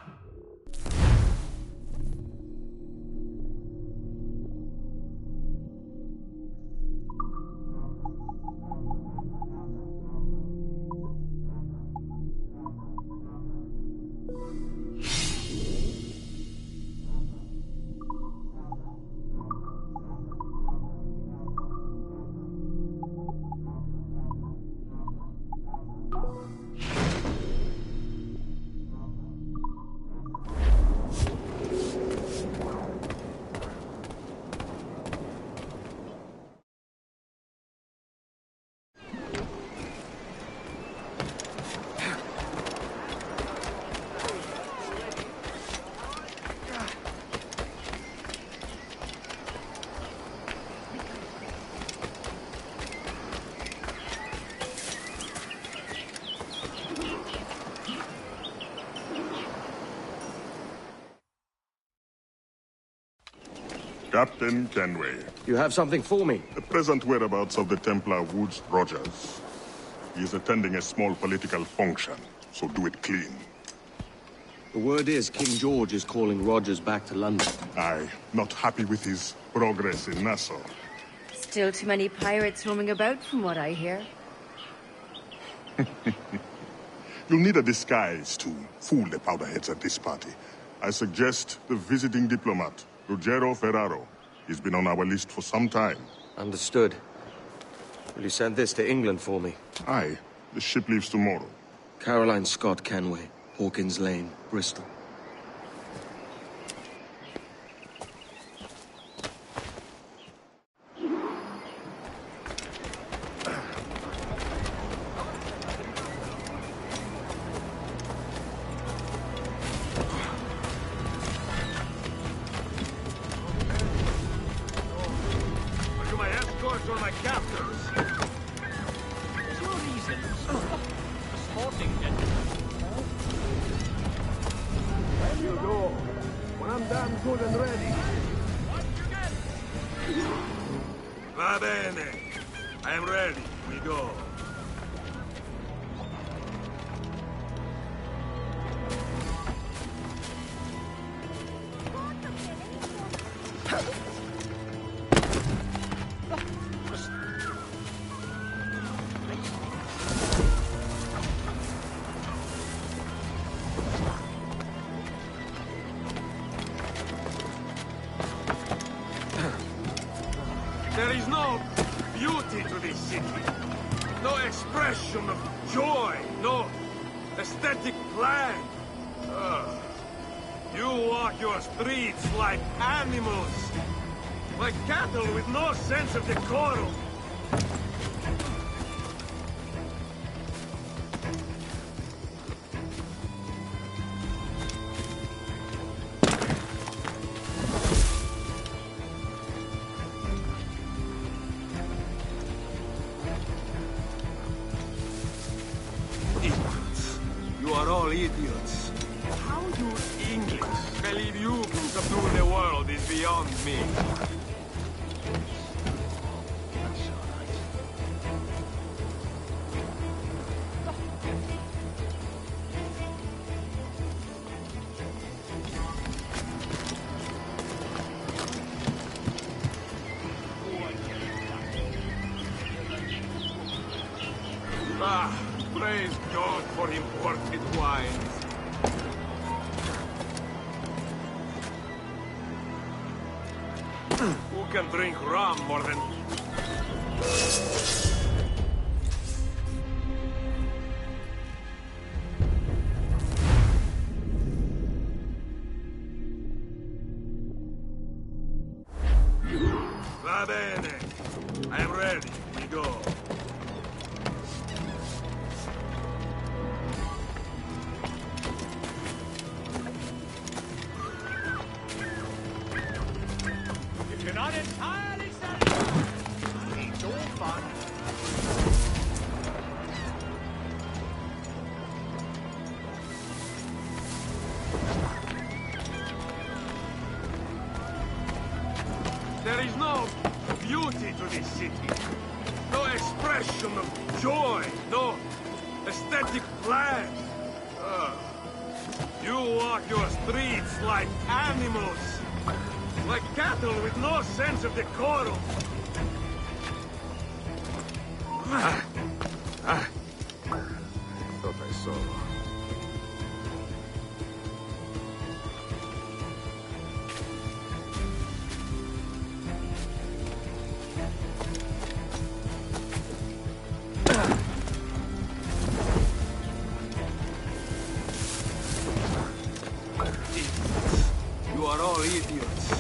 Captain Kenway. You have something for me? The present whereabouts of the Templar Woods Rogers. He is attending a small political function, so do it clean. The word is King George is calling Rogers back to London. Aye, not happy with his progress in Nassau. Still too many pirates roaming about, from what I hear. You'll need a disguise to fool the powderheads at this party. I suggest the visiting diplomat, Ruggiero Ferraro. He's been on our list for some time. Understood. Will you send this to England for me? Aye. The ship leaves tomorrow. Caroline Scott Kenway, Hawkins Lane, Bristol. Va bene. I am ready. We go. There is no beauty to this city. No expression of joy. No aesthetic plan. You walk your streets like animals. Like cattle with no sense of decorum. You are all idiots. How you English believe you can subdue the world is beyond me. Ah, praise God for imported wines. Who can drink rum more than... Va bene. I am ready. We go. If you're not entirely satisfied, it's all fun. expression of joy, no aesthetic plan. You walk your streets like animals, like cattle with no sense of decorum. I thought I saw. You are all idiots.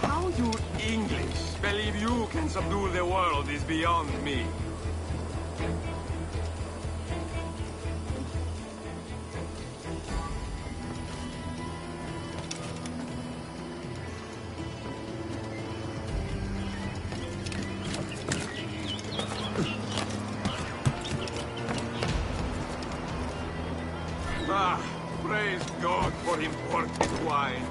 How you English believe you can subdue the world is beyond me. Ah, praise God for imported wine.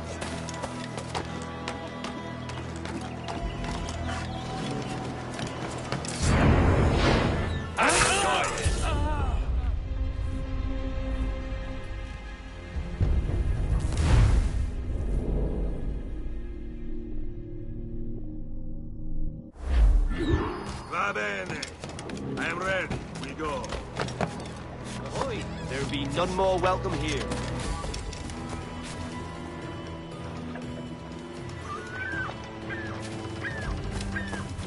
Va bene. I am ready. We go. Ahoy! There be none more welcome here.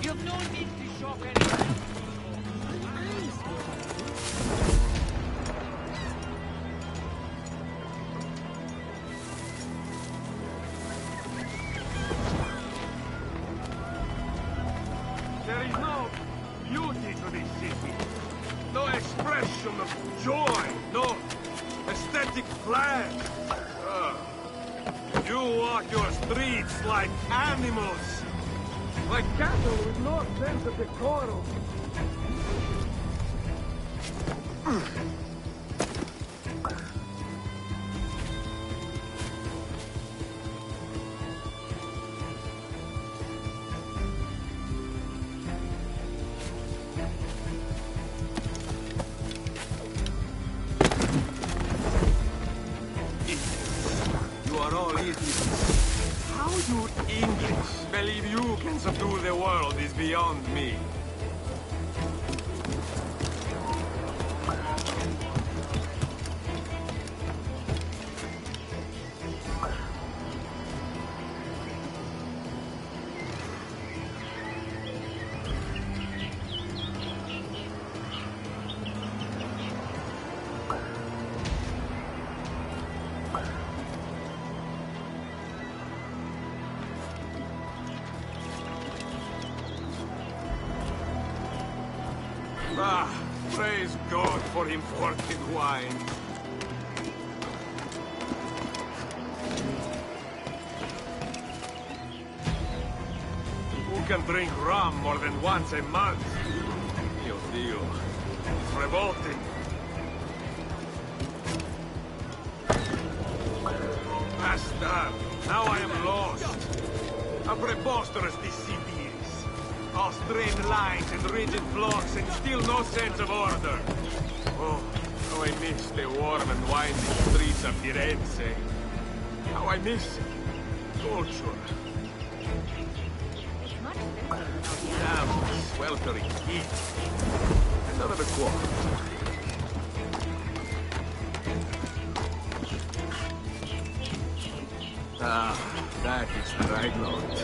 You've no need to shock anyone. There is no beauty to this city. No expression of joy. No aesthetic plan. You walk your streets like animals. Like cattle with no sense of decorum. You are all idiots. How you English believe you can subdue the world is beyond me. Ah, praise God for imported wine. Who can drink rum more than once a month? Mio Dio, it's revolting. Bastard, now I am lost. How preposterous this city is. All straight lines and rigid blocks and still no sense of order. Oh, how I miss the warm and winding streets of Firenze. How I miss culture. Damn, sweltering heat. Another quarter. Ah, that is the right note.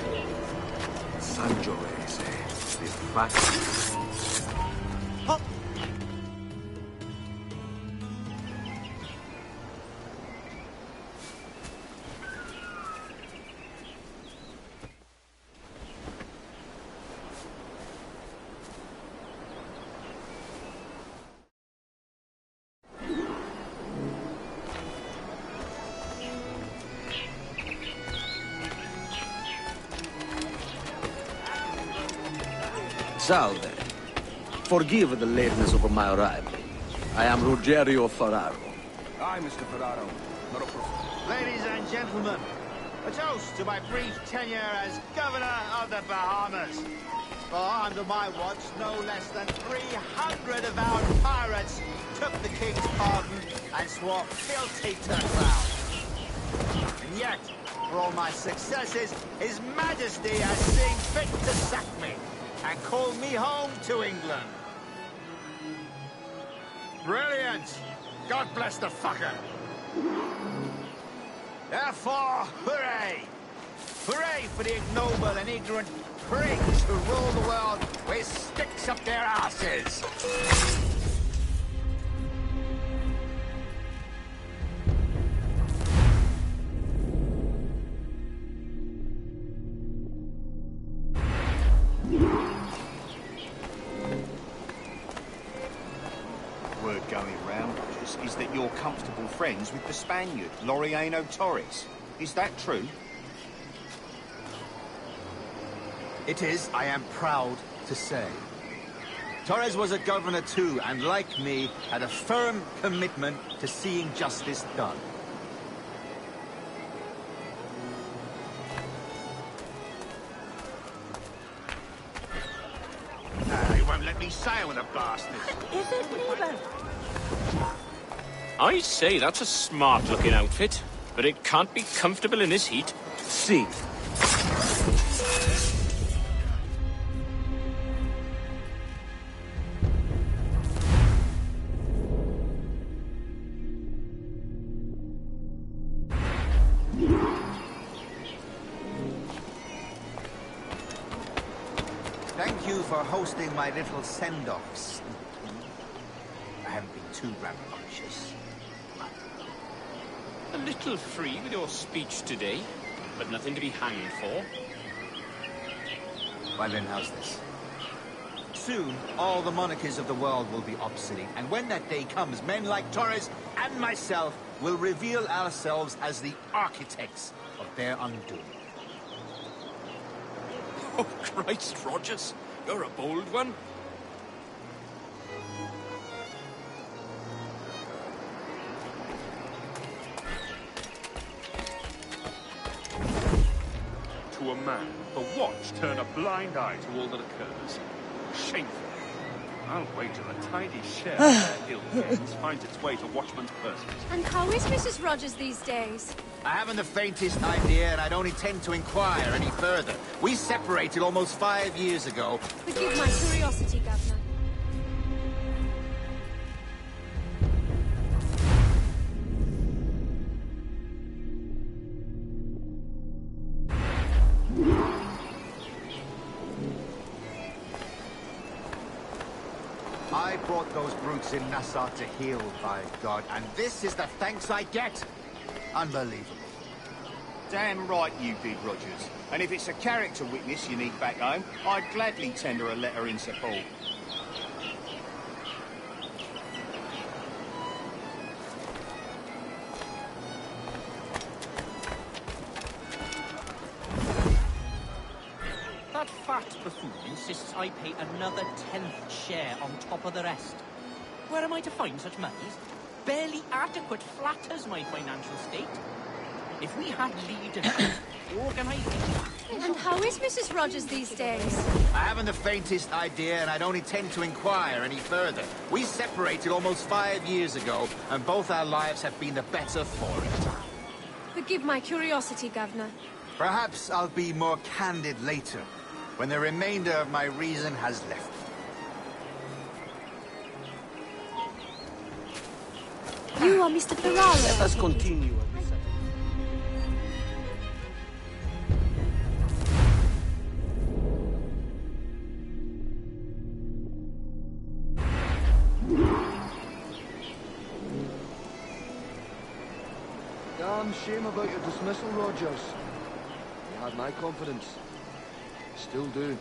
Sangiovese, the fat. Salve. Forgive the lateness of my arrival. I am Rogerio Ferraro. Hi, Mr. Ferraro. Ladies and gentlemen, a toast to my brief tenure as Governor of the Bahamas. For under my watch, no less than 300 king's pardon and swore fealty to the crown. And yet, for all my successes, His Majesty has seen fit to sack me and call me home to England. Brilliant! God bless the fucker! Therefore, hooray! Hooray for the ignoble and ignorant prigs who rule the world with sticks up their asses! Word going round is that you're comfortable friends with the Spaniard, Laureano Torres. Is that true? It is, I am proud to say. Torres was a governor too, and like me, had a firm commitment to seeing justice done. They won't let me sail with a bastard. Is it, Lieber? I say that's a smart-looking outfit, but it can't be comfortable in this heat. See. Thank you for hosting my little send-offs. I haven't been too rambunctious. A little free with your speech today, but nothing to be hanged for. Well then, how's this? Soon, all the monarchies of the world will be obsolete, and when that day comes, men like Torres and myself will reveal ourselves as the architects of their undoing. Oh, Christ, Rogers, you're a bold one. To a man, the Watch turn a blind eye to all that occurs. Shameful. I'll wager a tiny share of their ill gains finds its way to Watchman's purses. And how is Mrs. Rogers these days? I haven't the faintest idea, and I don't intend to inquire any further. We separated almost 5 years ago. Forgive my curiosity, Governor. I brought those brutes in Nassau to heel, by God, and this is the thanks I get. Unbelievable. Damn right you did, Rogers. And if it's a character witness you need back home, I'd gladly tender a letter in support. That fat buffoon insists I pay another 10th share on top of the rest. Where am I to find such monies? Barely adequate flatters my financial state. If we had leadership, organisation... And how is Mrs. Rogers these days? I haven't the faintest idea, and I don't intend to inquire any further. We separated almost 5 years ago, and both our lives have been the better for it. Forgive my curiosity, Governor. Perhaps I'll be more candid later, when the remainder of my reason has left. You are Mr. Ferraro. Let us continue. Damn shame about your dismissal, Rogers. You had my confidence. Still do.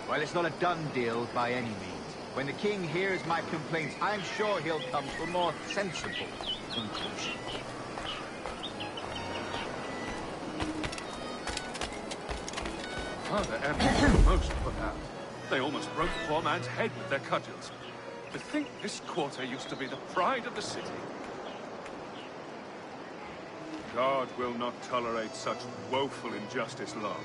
Well, it's not a done deal by any means. When the king hears my complaints, I'm sure he'll come to a more sensible conclusion. Father Emmet was most put out. They almost broke the poor man's head with their cudgels. To think this quarter used to be the pride of the city. God will not tolerate such woeful injustice long.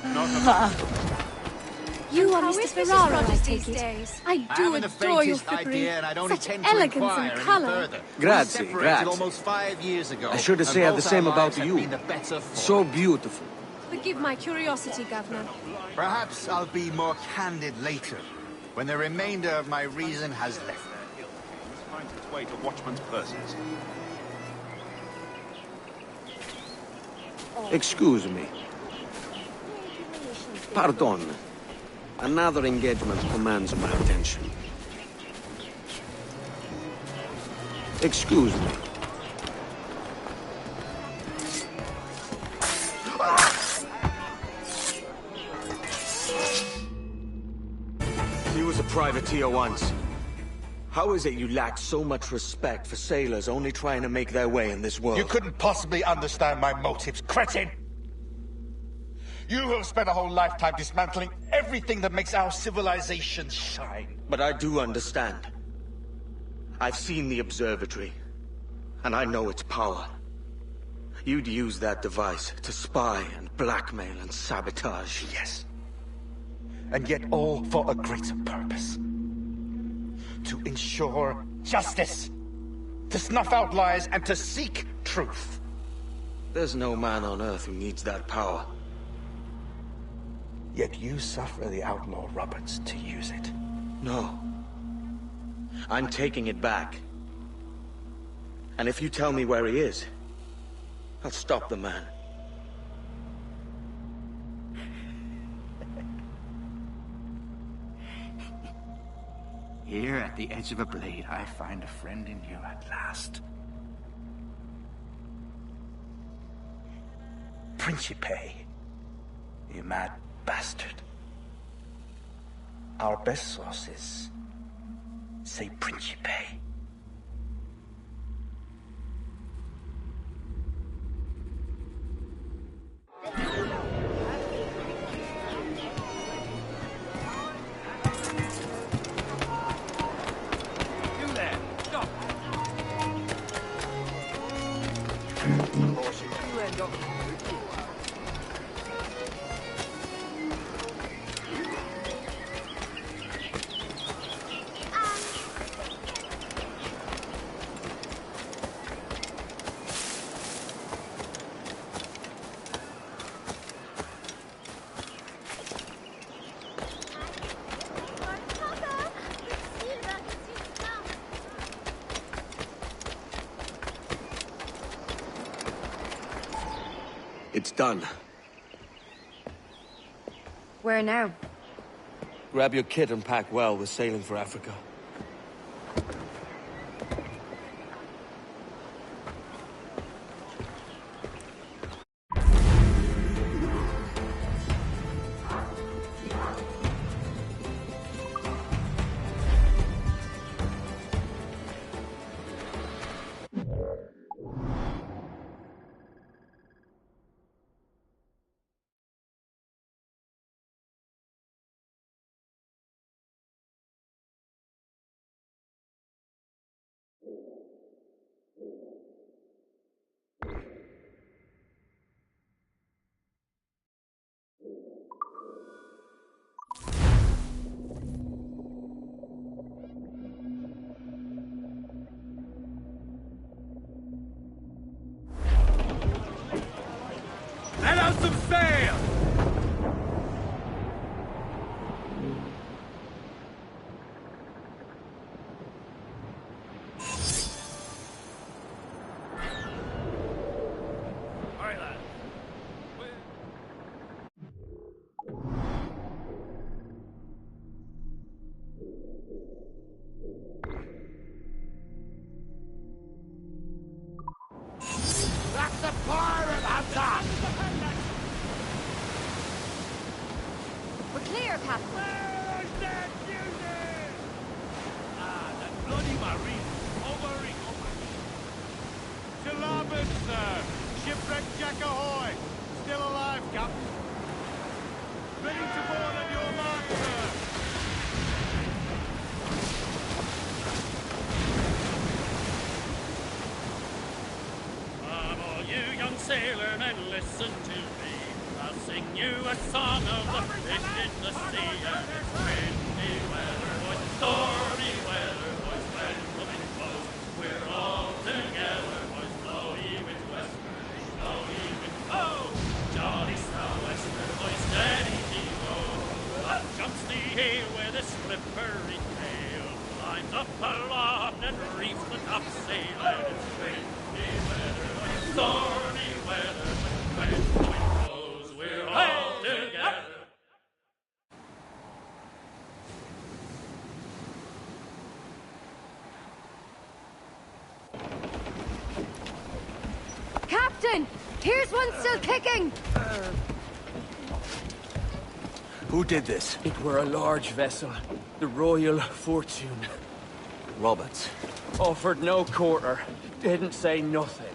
Not a You are How Mr. is Mrs. Ferraro, I Rogers take these it. days? I I do haven't the adore your faintest frippery. idea, and I don't Such intend to elegance inquire and any colour. further. Grazie, We separated grazie. almost 5 years ago. I should and say the both same our about lives have you. been the better for So it. beautiful. Forgive my curiosity, Governor. Perhaps I'll be more candid later, when the remainder of my reason has left me. Finds its way to watchmen's purses. Excuse me. Pardon. Another engagement commands my attention. Excuse me. He was a privateer once. How is it you lack so much respect for sailors only trying to make their way in this world? You couldn't possibly understand my motives, cretin! You have spent a whole lifetime dismantling everything that makes our civilization shine. But I do understand. I've seen the observatory, and I know its power. You'd use that device to spy and blackmail and sabotage. Yes. And yet all for a greater purpose. To ensure justice. To snuff out lies and to seek truth. There's no man on Earth who needs that power. Yet you suffer the outlaw Roberts to use it. No. I'm taking it back. And if you tell me where he is, I'll stop the man. Here at the edge of a blade, I find a friend in you at last. Principe. You mad bastard. Our best sources say Principe. You there, stop! You end up... It's done. Where now? Grab your kit and pack well. We're sailing for Africa. Let out some sail! All right, lad. That's a pirate hunter! We're clear, Captain. Ah, that bloody marine. Overing, To larboard, sir. Shipwreck Jack ahoy. Still alive, Captain. Ready to board on your mark, sir. Come all you young sailor men, listen to me. I'll sing you a song of the fish in the sea. And it's windy weather, boys, stormy weather, boys, when the wind blows, we're all together, boys, blowy wind westerly, blowy wind, oh! Jolly sou'wester, boys, steady he goes. Up jumps the heel with a slippery tail, climbs up aloft and reefs the topsail, and it's windy weather, boys, stormy weather, when the wind blows, we're all together. Captain! Here's one still kicking! Who did this? It were a large vessel, the Royal Fortune. Roberts. Offered no quarter, didn't say nothing.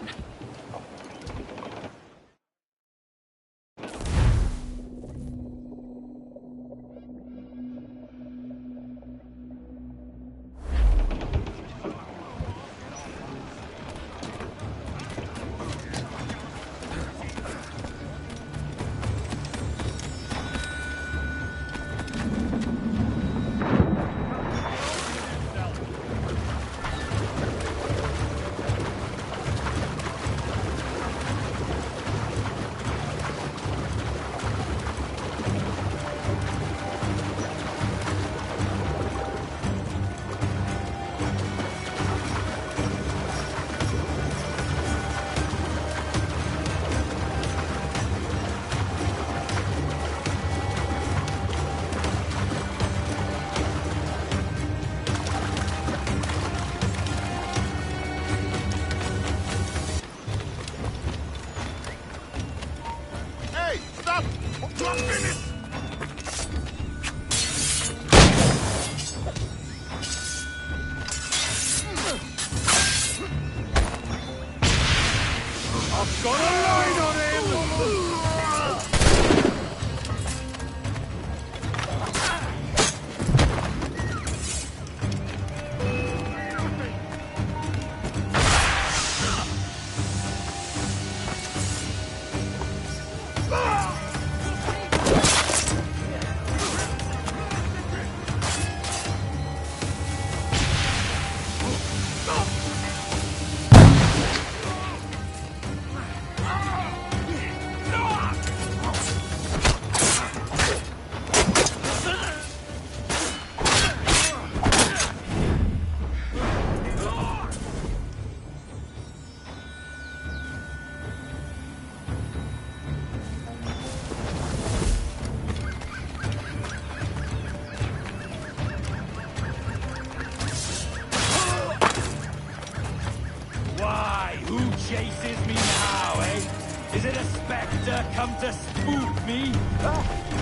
Chases me now, eh? Is it a spectre come to spook me?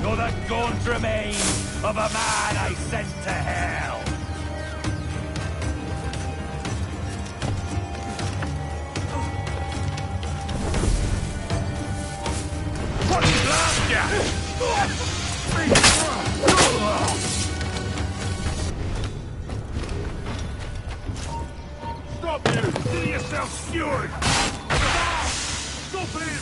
Or the gaunt remains of a man I sent to hell? Fucking blast ya! Stop you! See yourself skewered! Stop him!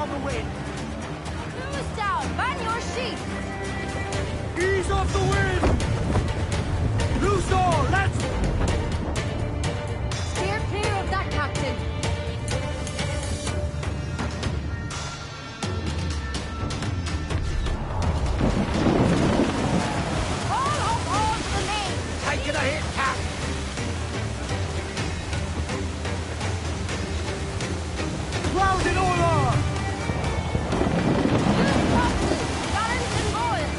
on the wind. Who's down? Man your sheets! Ease off the wind! Loose all, let's... Steer clear of that, Captain. All aboard the main! Taking a hit, Cap! Grounded all on! Use crosses, gallants and boils!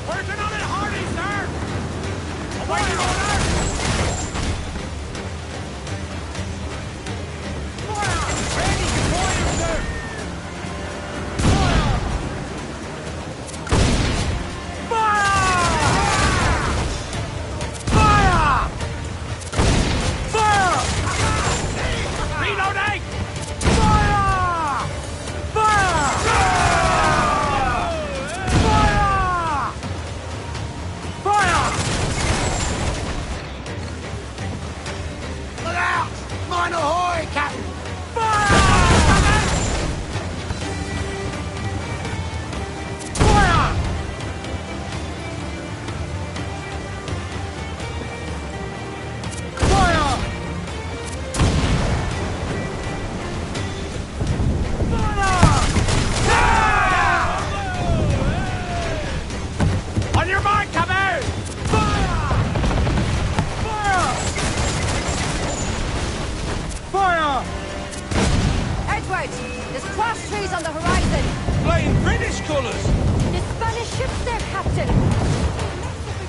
Working on it hardy, sir! Awaiting order! Fire! Ready, deploying, sir! Fire! Fire! Reloading! Fire! Fire! Fire! Fire! Look out! Mine ahoy, Captain! Fire! Fire! Fire! On your mark, come out! Fire! Fire! Fire! Edward, there's cross trees on the horizon. Flying British colours! The Spanish ships there, Captain.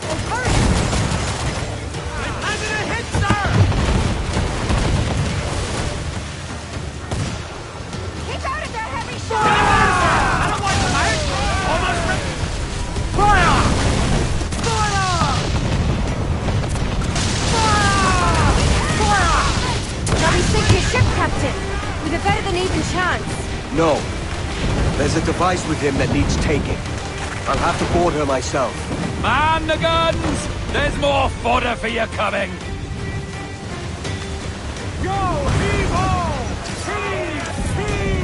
Oh, hurry! I'm landing a hit, sir! Keep out of their heavy shot! I don't want them out! Almost ready! Fire! Fire! Fire! Shall we sink your ship, Captain? We've a better than even chance. No. There's a device with him that needs taking. I'll have to board her myself. Man the guns! There's more fodder for you coming! Yo, heave-ho! Heave! Heave!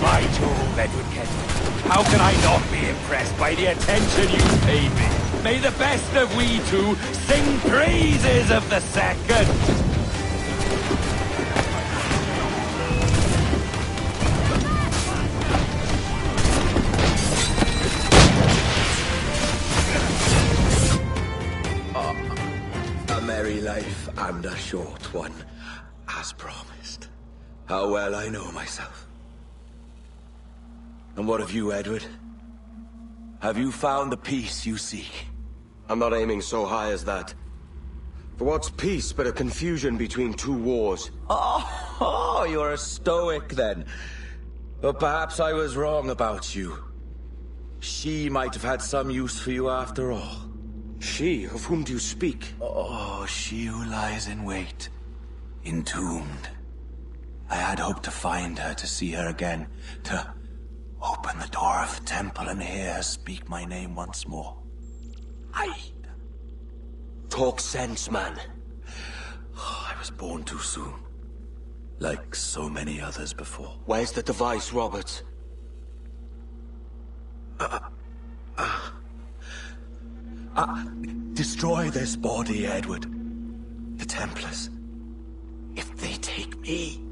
My Jove, Edward Kent. How can I not be impressed by the attention you paid me? May the best of we two sing praises of the second! A merry life and a short one, as promised. How well I know myself. And what of you, Edward? Have you found the peace you seek? I'm not aiming so high as that. For what's peace but a confusion between two wars? Oh, you're a stoic then. But perhaps I was wrong about you. She might have had some use for you after all. She? Of whom do you speak? Oh, she who lies in wait, entombed. I had hoped to find her, to see her again, to open the door of the temple and hear her speak my name once more. Talk sense, man. Oh, I was born too soon. Like so many others before. Where's the device, Robert? Destroy this body, Edward. The Templars. If they take me...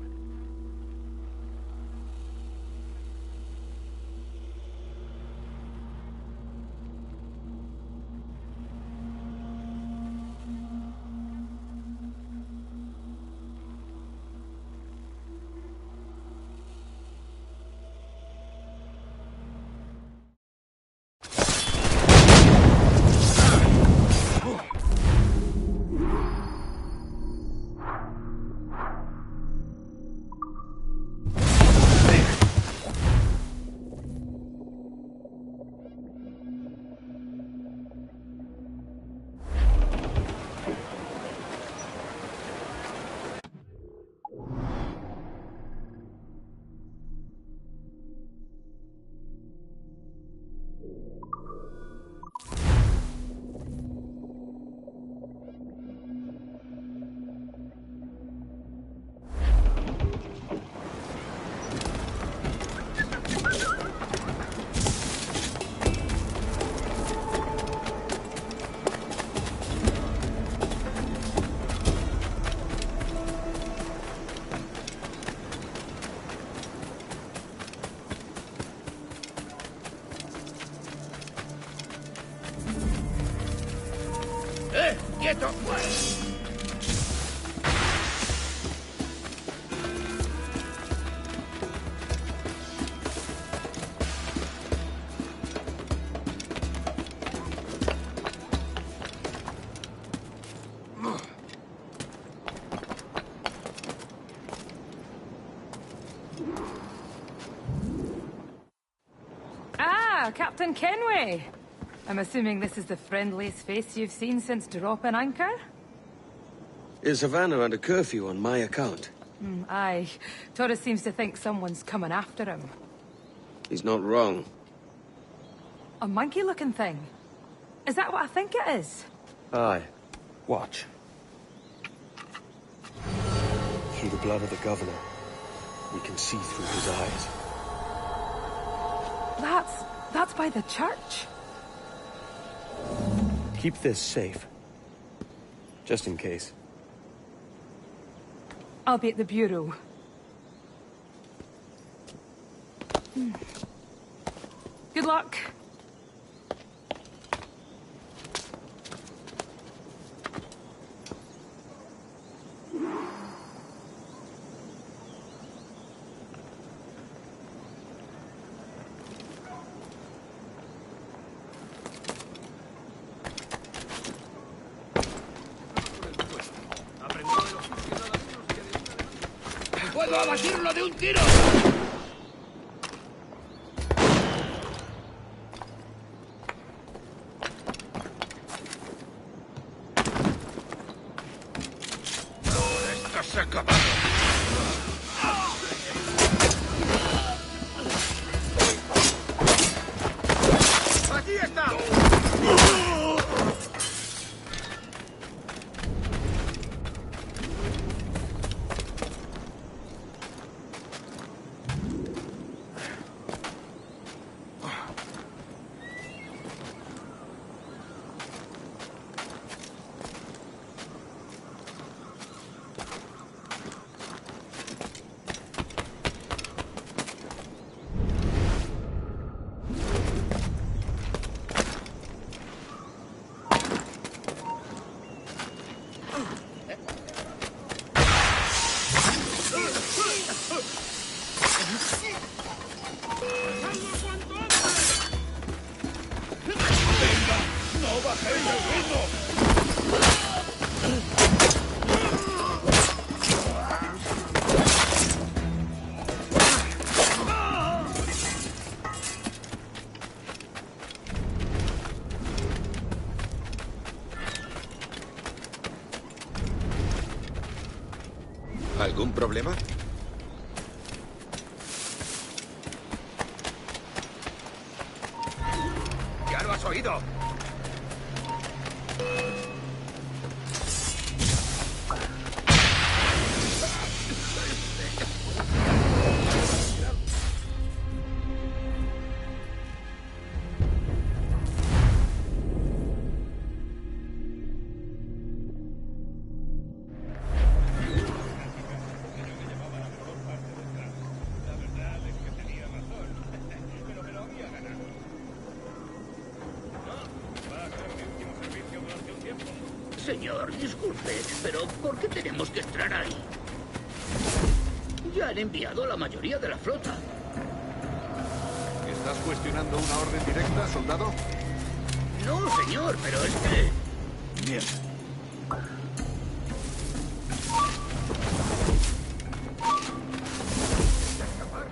¡Quieto! Captain Kenway. I'm assuming this is the friendliest face you've seen since dropping anchor? Is Havana under curfew on my account? Aye. Torres seems to think someone's coming after him. He's not wrong. A monkey-looking thing? Is that what I think it is? Aye. Watch. Through the blood of the governor, we can see through his eyes. That's by the church. Keep this safe. Just in case. I'll be at the bureau. Good luck. ¡Puedo abatirlo de un tiro! ¡Esto se ha acabado! ¡Aquí está! ¿Algún problema? ¡Ya lo has oído! Señor, disculpe, pero ¿por qué tenemos que entrar ahí? Ya han enviado a la mayoría de la flota. ¿Estás cuestionando una orden directa, soldado? No, señor, pero es que... Bien.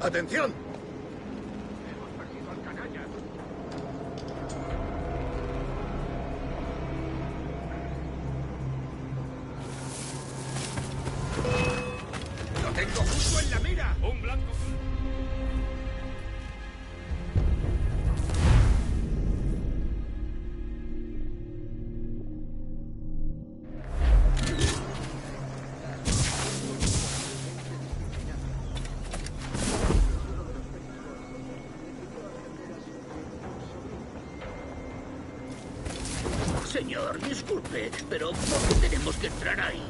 ¡Atención! ¡Lo tengo justo en la mira! ¡Un blanco! Señor, disculpe, pero ¿por qué tenemos que entrar ahí?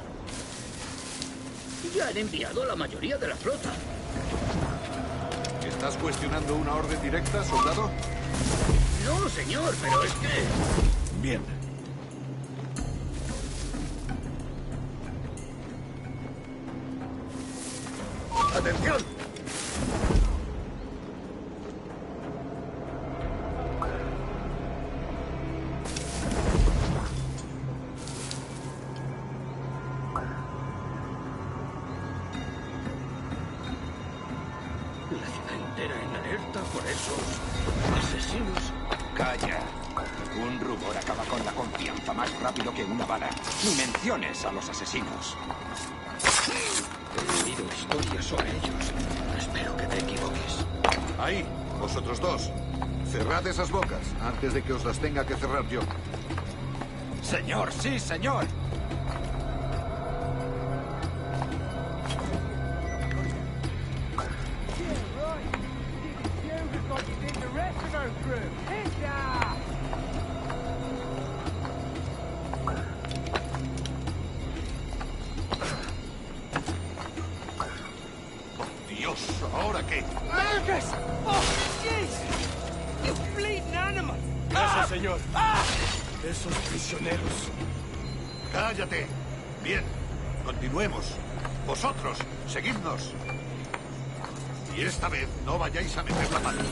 Ya han enviado a la mayoría de la flota. ¿Estás cuestionando una orden directa, soldado? No, señor, pero es que... Bien. ¡Atención! La ciudad entera en alerta por esos asesinos. Calla. Un rumor acaba con la confianza más rápido que una bala. Ni menciones a los asesinos. He leído historias sobre ellos. Espero que te equivoques. Ahí, vosotros dos. Cerrad esas bocas antes de que os las tenga que cerrar yo. Señor, sí, señor. Dios, ¿ahora qué? Marcus! Oh, jeez! You bleeding animal! Eso, señor. Esos prisioneros. Cállate. Bien, continuemos. Vosotros, seguidnos. Y esta vez no vayáis a meter la mano.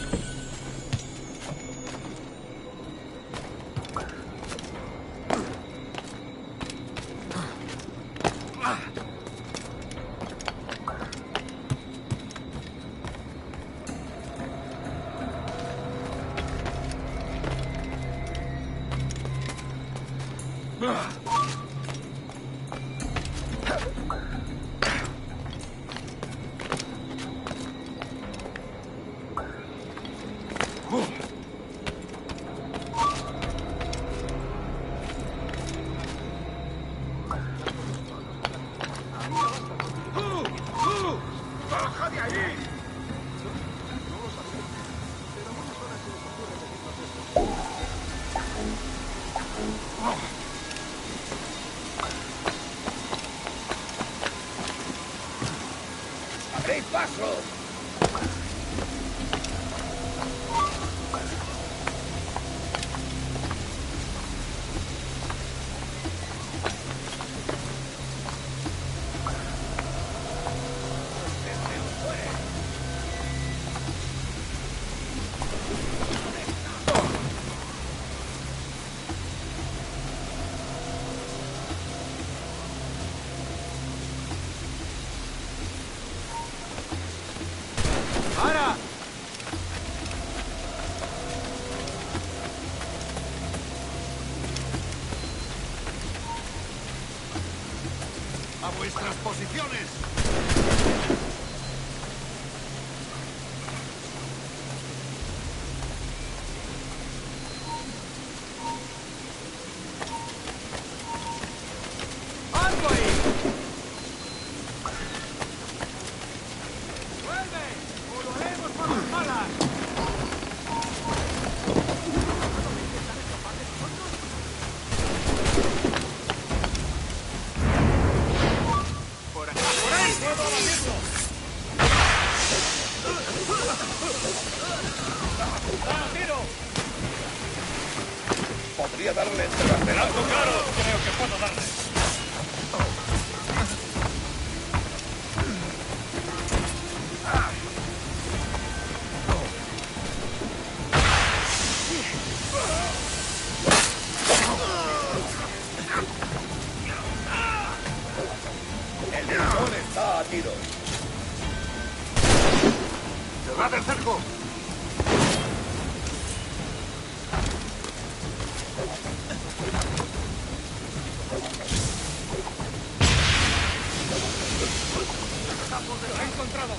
¡Baja de ahí! ¡Abrid paso! ¡Para! ¡A vuestras posiciones! ¡Alto ahí! Podría darle este traserazo. Claro, creo que puedo darle. El león está a tiros. ¡Cerrad el cerco! ¡Lo he encontrado!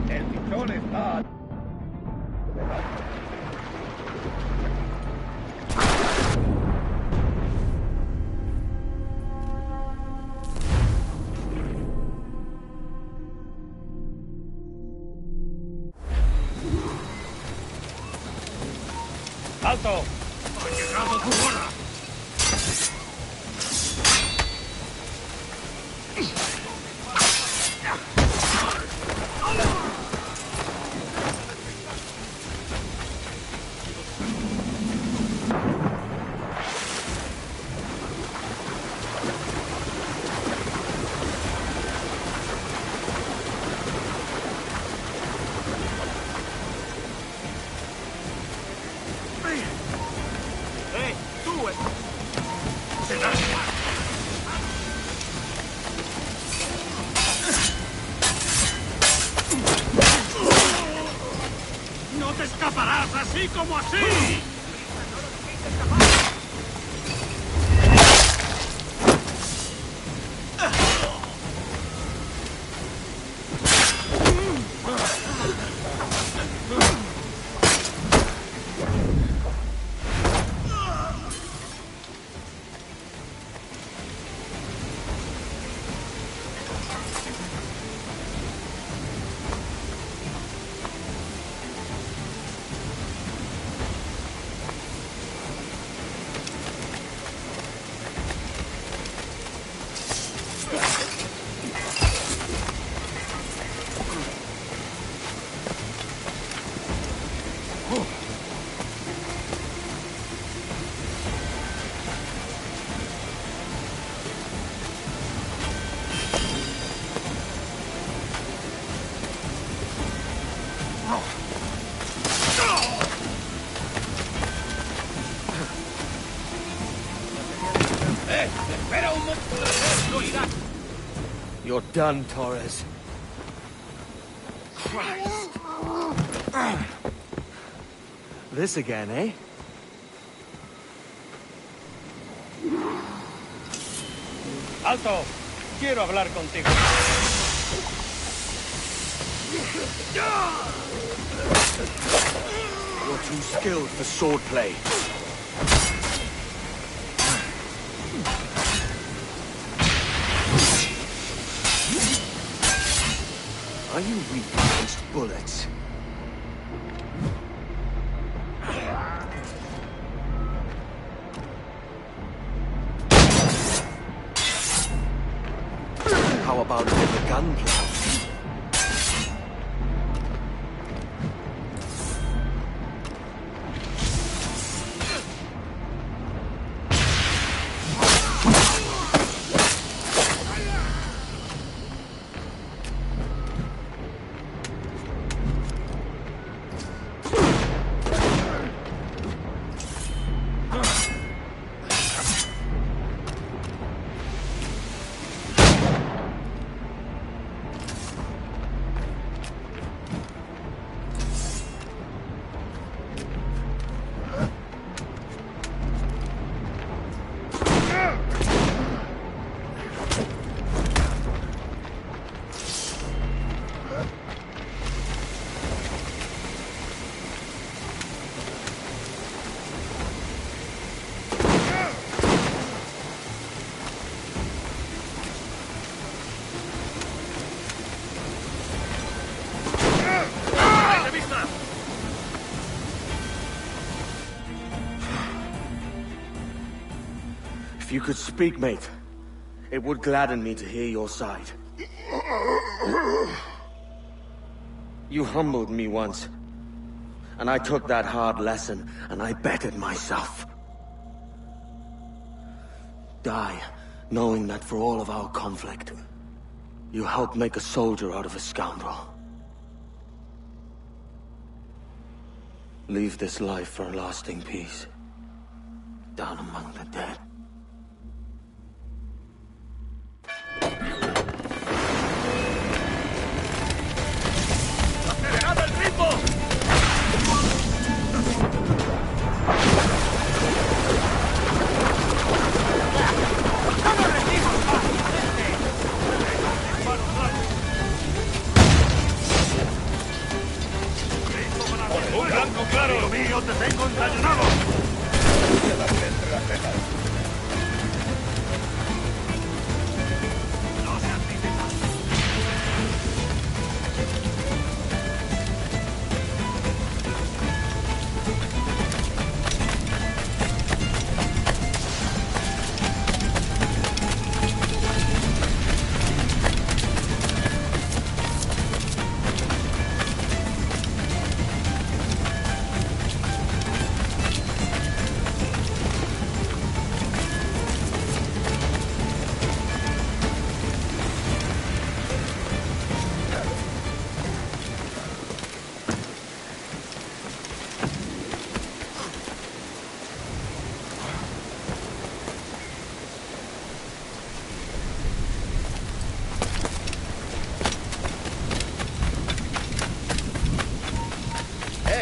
El pichón está... ¡Alto! ¡Ha llegado tu hora! así como así! You're done, Torres. Christ. This again, eh? ¡Alto! Quiero hablar contigo. You're too skilled for swordplay. Are you weak against bullets? How about a bit of gunplay? If you could speak, mate, it would gladden me to hear your side. You humbled me once, and I took that hard lesson, and I bettered myself. Die, knowing that for all of our conflict, you helped make a soldier out of a scoundrel. Leave this life for a lasting peace, down among the dead. ¡Acelerad el ritmo! ¡Un blanco claro! ¡Amigo mío, te tengo encañonado! Quédate entre las cejas.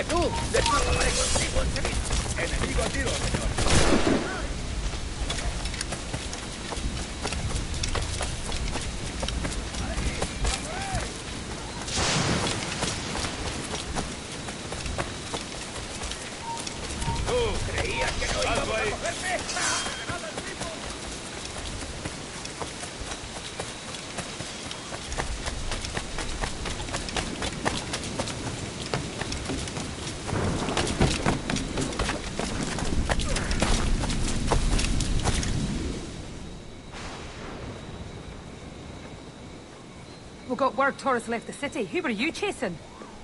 tú! ¡Después tomaré contigo en Sevilla! ¡Enemigo tiro, señor! ¿Tú creías que no íbamos a cogerme? We got word Torres left the city. Who were you chasing?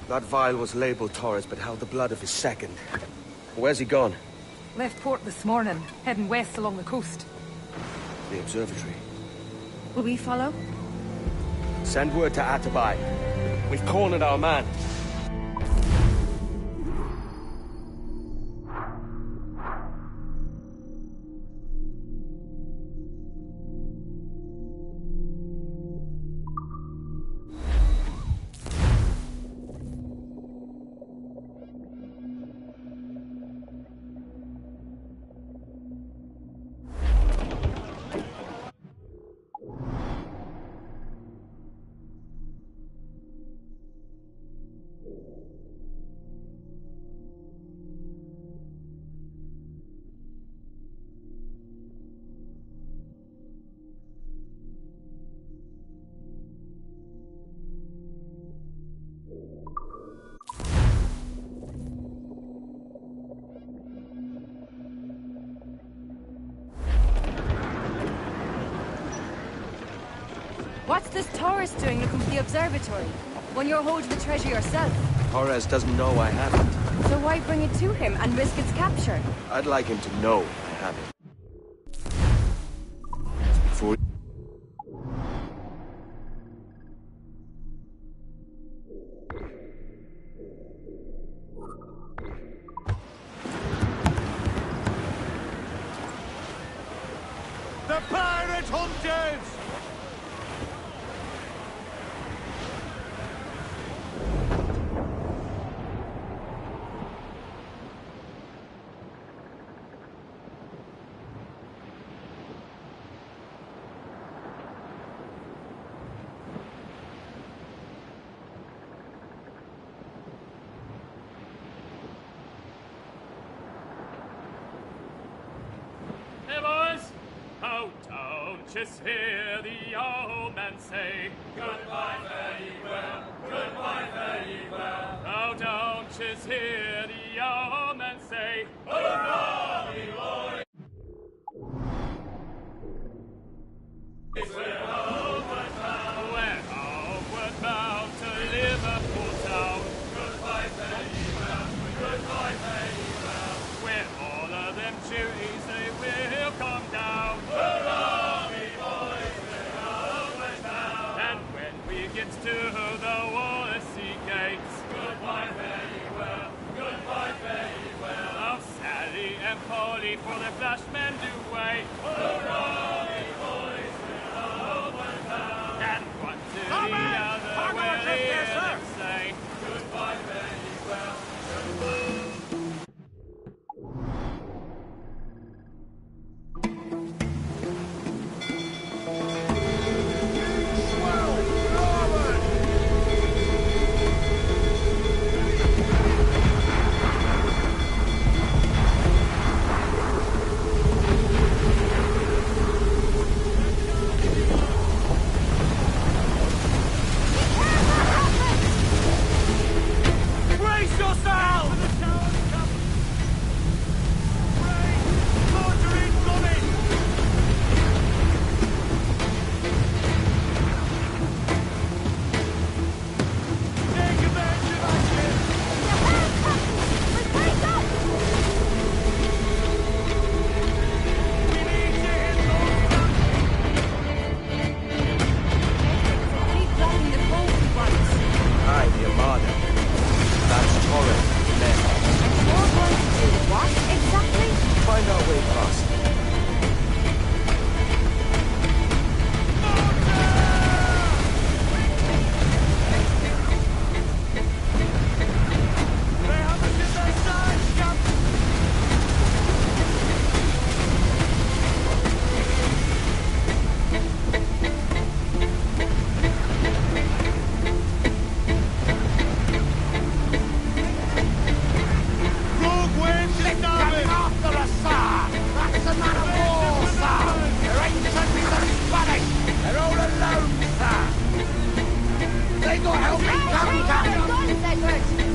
That vial was labeled Torres, but held the blood of his second. Where's he gone? Left port this morning, heading west along the coast. The observatory. Will we follow? Send word to Atabai. We've cornered our man. What's this Torres doing looking for the observatory? When you're holding the treasure yourself? Torres doesn't know I have it. So why bring it to him and risk its capture? I'd like him to know I have it. Before... The pirate hunters! Hey, boys! Oh, don't just hear the old man say, goodbye, fare ye well, goodbye, fare ye well. Oh, don't just hear the old man say, hurrah, me boy! We're homeward bound to Liverpool town. Goodbye, fare ye well, goodbye, fare ye well. Where all of them duties they will come down. Hurrah, me boys, we're homeward bound. And when we get to the Wallasey gates, goodbye, fare ye well, goodbye, fare ye well. Oh, Sally and Polly for the flashmen do wait. Hurrah, me boys, we're homeward bound. And one to the other will hear them say, goodbye, fare ye well, goodbye. Help me, Captain! Guns, Edward!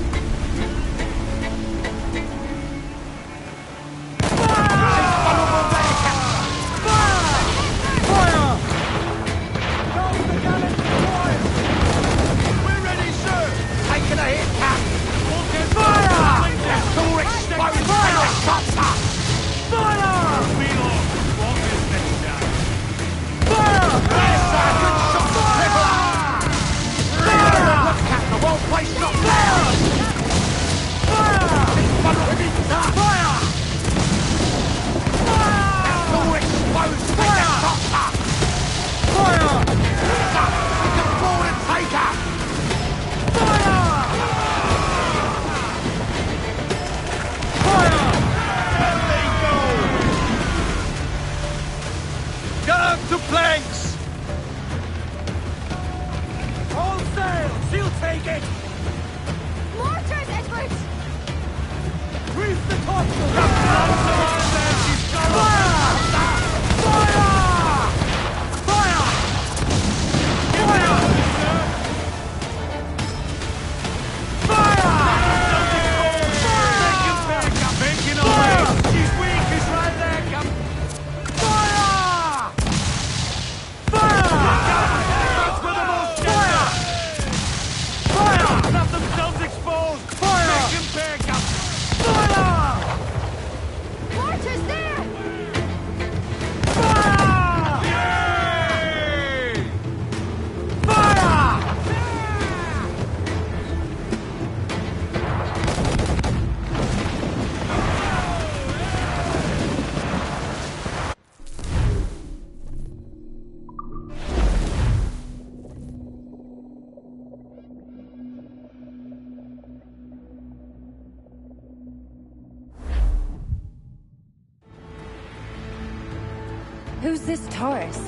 Who's this Taurus?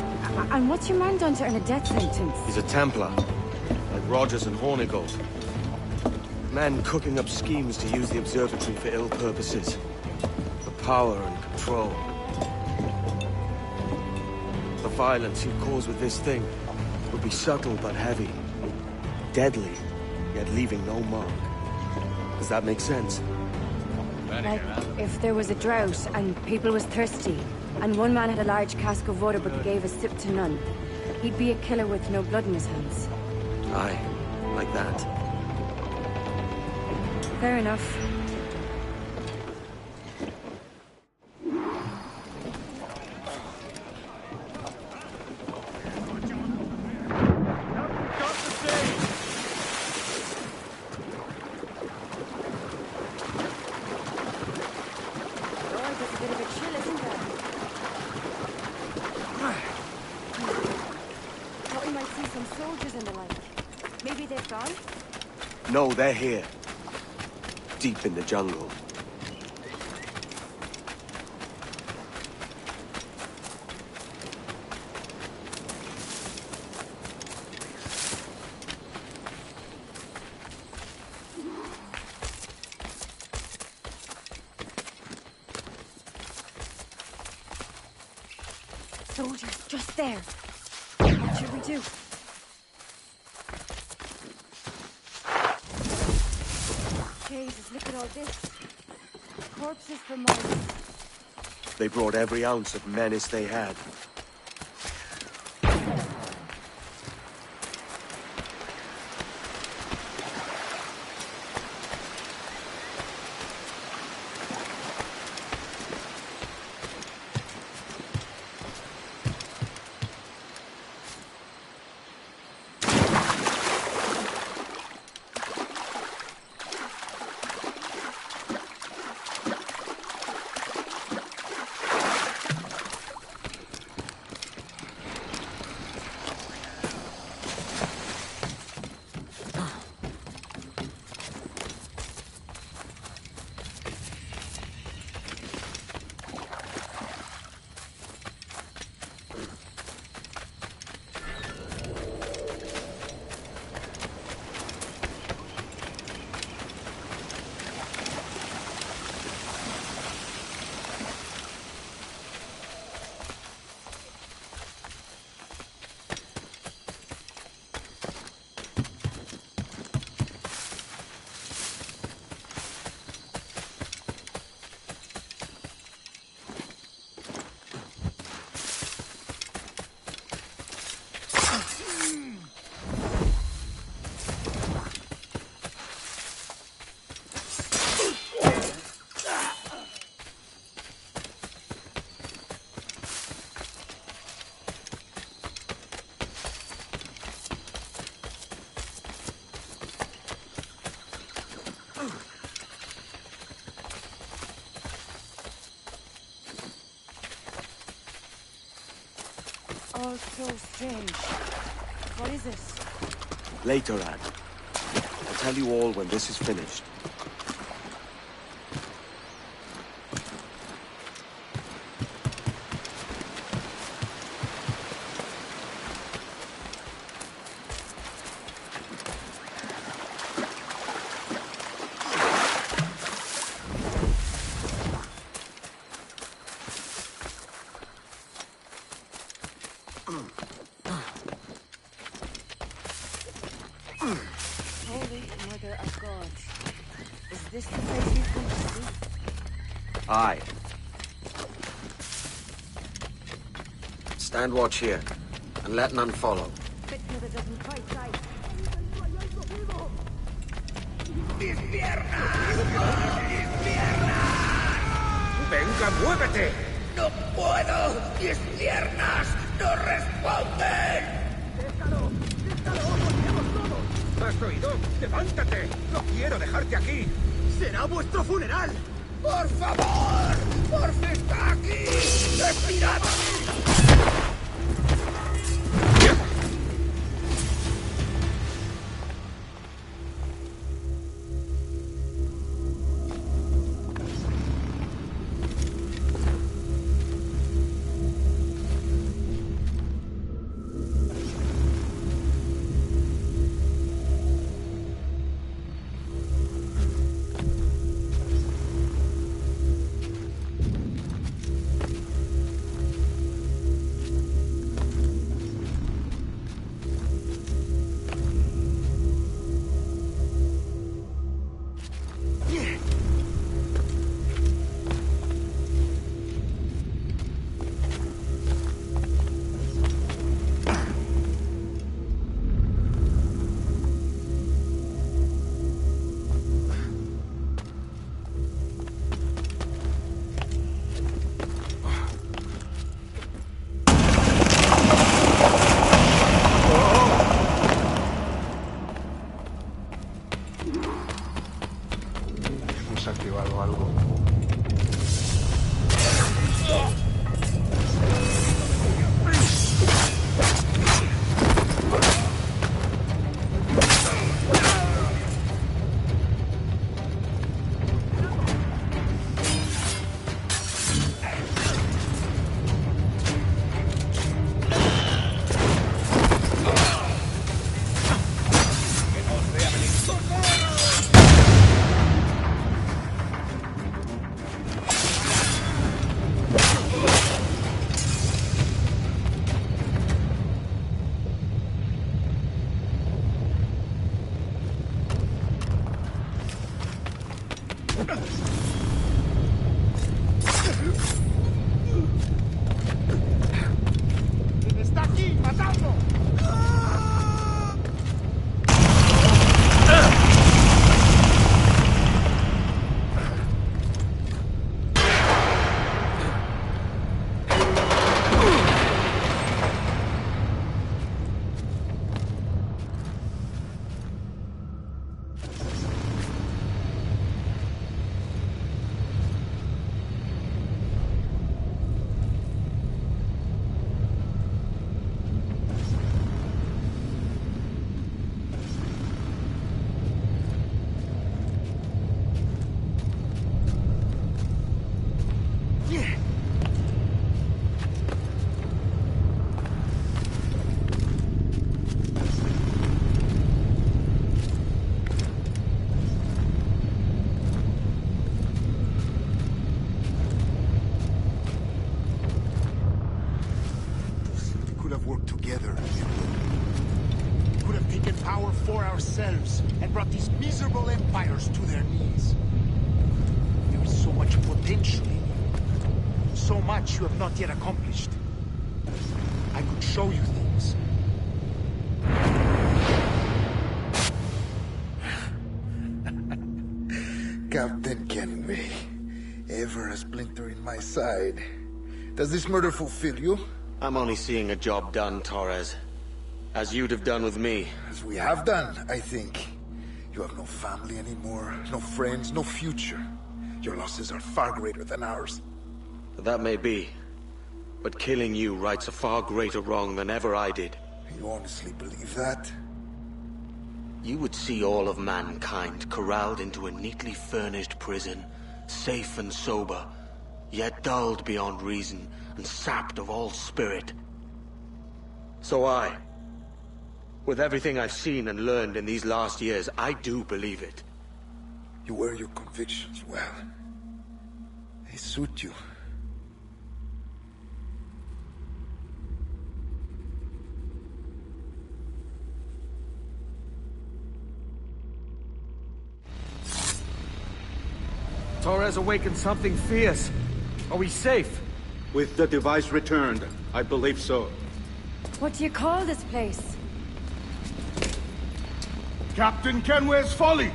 And what's your man done to earn a death sentence? He's a Templar, like Rogers and Hornigold. Men cooking up schemes to use the observatory for ill purposes. For power and control. The violence he'd cause with this thing would be subtle but heavy. Deadly, yet leaving no mark. Does that make sense? Like, if there was a drought and people was thirsty, and one man had a large cask of water but gave a sip to none, he'd be a killer with no blood in his hands. Aye, like that. Fair enough. No, they're here. Deep in the jungle. Soldiers, just there. What should we do? Jesus, look at all this. Corpses for months. They brought every ounce of menace they had. so strange. What is it? Later, Ad. I'll tell you all when this is finished. Holy Mother of God. Is this the place you've come to see? Aye. Stand watch here, and let none follow. Fitmother doesn't quite right. ¡Venga, muévete! ¡No puedo! ¡Mis piernas no responden! ¡Déjalo! ¡Moriremos todos! ¿Has oído? ¡Levántate! ¡No quiero dejarte aquí! ¡Será vuestro funeral! ¡Por favor! ¡Por fin está aquí! ¡Respirad! Activado algo. ¡Está aquí! ¡Matadlo! For ourselves and brought these miserable empires to their knees. There is so much potential in you. So much you have not yet accomplished. I could show you things. Captain Kenway, ever a splinter in my side. Does this murder fulfill you? I'm only seeing a job done, Torres. As you'd have done with me. As we have done, I think. You have no family anymore, no friends, no future. Your losses are far greater than ours. That may be. But killing you rights a far greater wrong than ever I did. You honestly believe that? You would see all of mankind corralled into a neatly furnished prison, safe and sober, yet dulled beyond reason and sapped of all spirit. So with everything I've seen and learned in these last years, I do believe it. You wear your convictions well. They suit you. Torres awakened something fierce. Are we safe? With the device returned, I believe so. What do you call this place? Captain Kenway's Folly!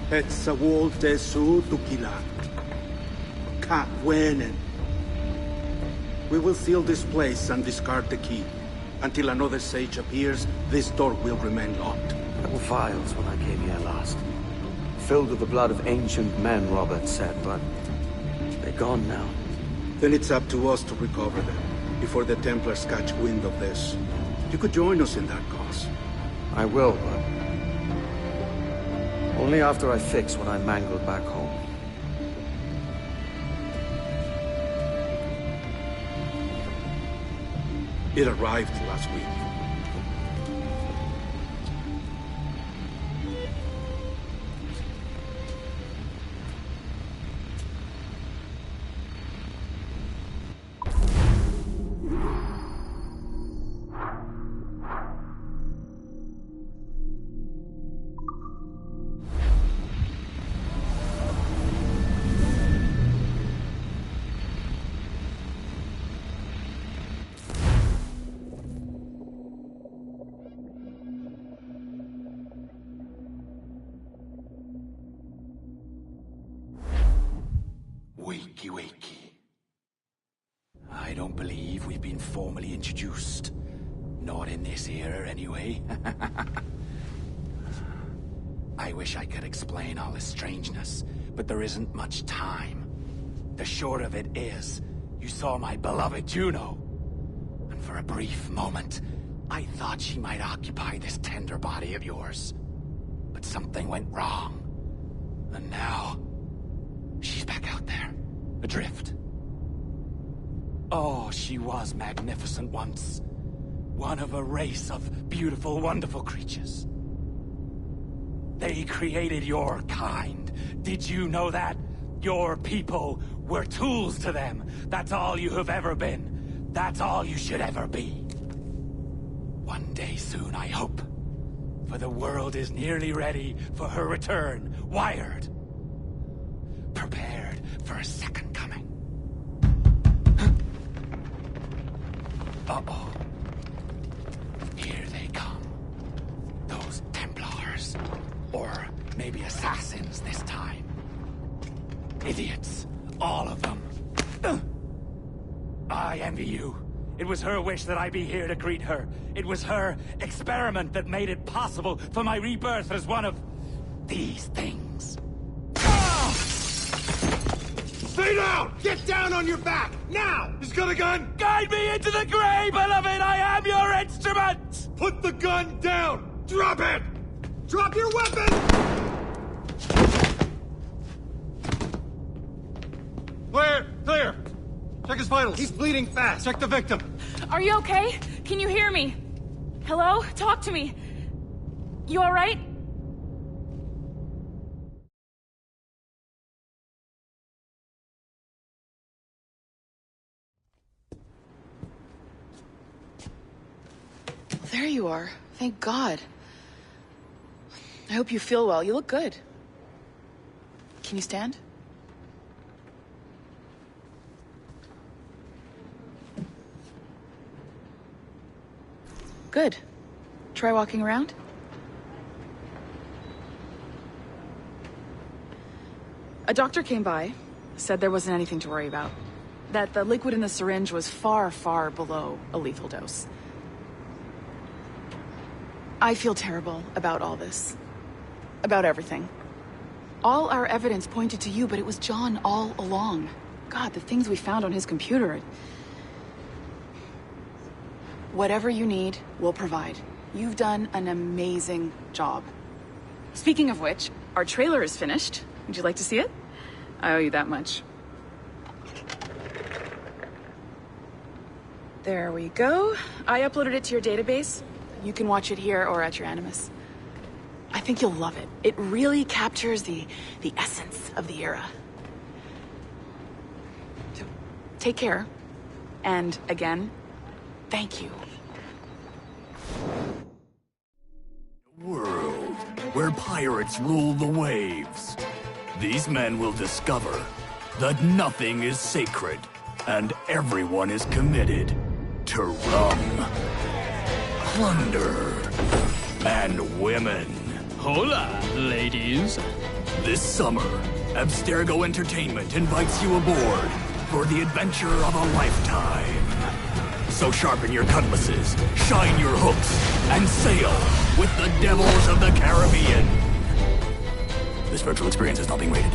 Hetzawolte su tukila. Kat wenen. We will seal this place and discard the key. Until another sage appears, this door will remain locked. There were vials when I came here last. Filled with the blood of ancient men, Robert said, but they're gone now. Then it's up to us to recover them, before the Templars catch wind of this. You could join us in that cause. I will, but only after I fix what I mangled back home. It arrived last week. Wakey. I don't believe we've been formally introduced. Not in this era, anyway. I wish I could explain all this strangeness, but there isn't much time. The short of it is, you saw my beloved Juno. And for a brief moment, I thought she might occupy this tender body of yours. But something went wrong. And now, she's back out there. Adrift. Oh, she was magnificent once. One of a race of beautiful, wonderful creatures. They created your kind. Did you know that? Your people were tools to them. That's all you have ever been. That's all you should ever be. One day soon, I hope. For the world is nearly ready for her return. Wired. Prepared for a second coming. Uh-oh. Here they come. Those Templars. Or maybe assassins this time. Idiots. All of them. I envy you. It was her wish that I be here to greet her. It was her experiment that made it possible for my rebirth as one of these things. Stay down! Get down on your back! Now! He's got a gun! Guide me into the grave, beloved! I am your instrument! Put the gun down! Drop it! Drop your weapon! Clear! Clear! Check his vitals. He's bleeding fast. Check the victim. Are you okay? Can you hear me? Hello? Talk to me. You alright? There you are. Thank God. I hope you feel well. You look good. Can you stand? Good. Try walking around. A doctor came by, said there wasn't anything to worry about. That the liquid in the syringe was far, far below a lethal dose. I feel terrible about all this. about everything. All our evidence pointed to you, but it was John all along. God, the things we found on his computer. Whatever you need, we'll provide. You've done an amazing job. Speaking of which, our trailer is finished. Would you like to see it? I owe you that much. There we go. I uploaded it to your database. You can watch it here or at your Animus. I think you'll love it. It really captures the essence of the era. So, take care. And again, thank you. World where pirates rule the waves. These men will discover that nothing is sacred and everyone is committed to rum, plunder, and women. Hola, ladies. This summer, Abstergo Entertainment invites you aboard for the adventure of a lifetime. So sharpen your cutlasses, shine your hooks, and sail with the devils of the Caribbean. This virtual experience is not being rated.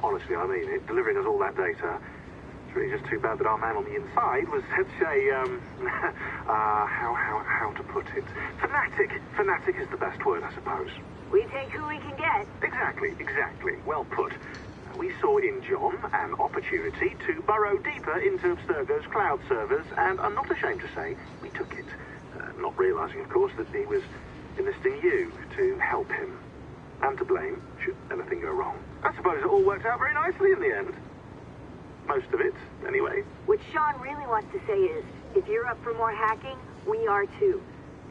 Honestly, I mean it. Delivering us all that data. It's really just too bad that our man on the inside was such a, how to put it? Fanatic. Fanatic is the best word, I suppose. We take who we can get. Exactly. Well put. We saw in John an opportunity to burrow deeper into Abstergo's cloud servers, and I'm not ashamed to say we took it. Not realizing, of course, that he was enlisting you to help him. And to blame, should anything go wrong. I suppose it all worked out very nicely in the end. Most of it, anyway. What Sean really wants to say is, if you're up for more hacking, we are too.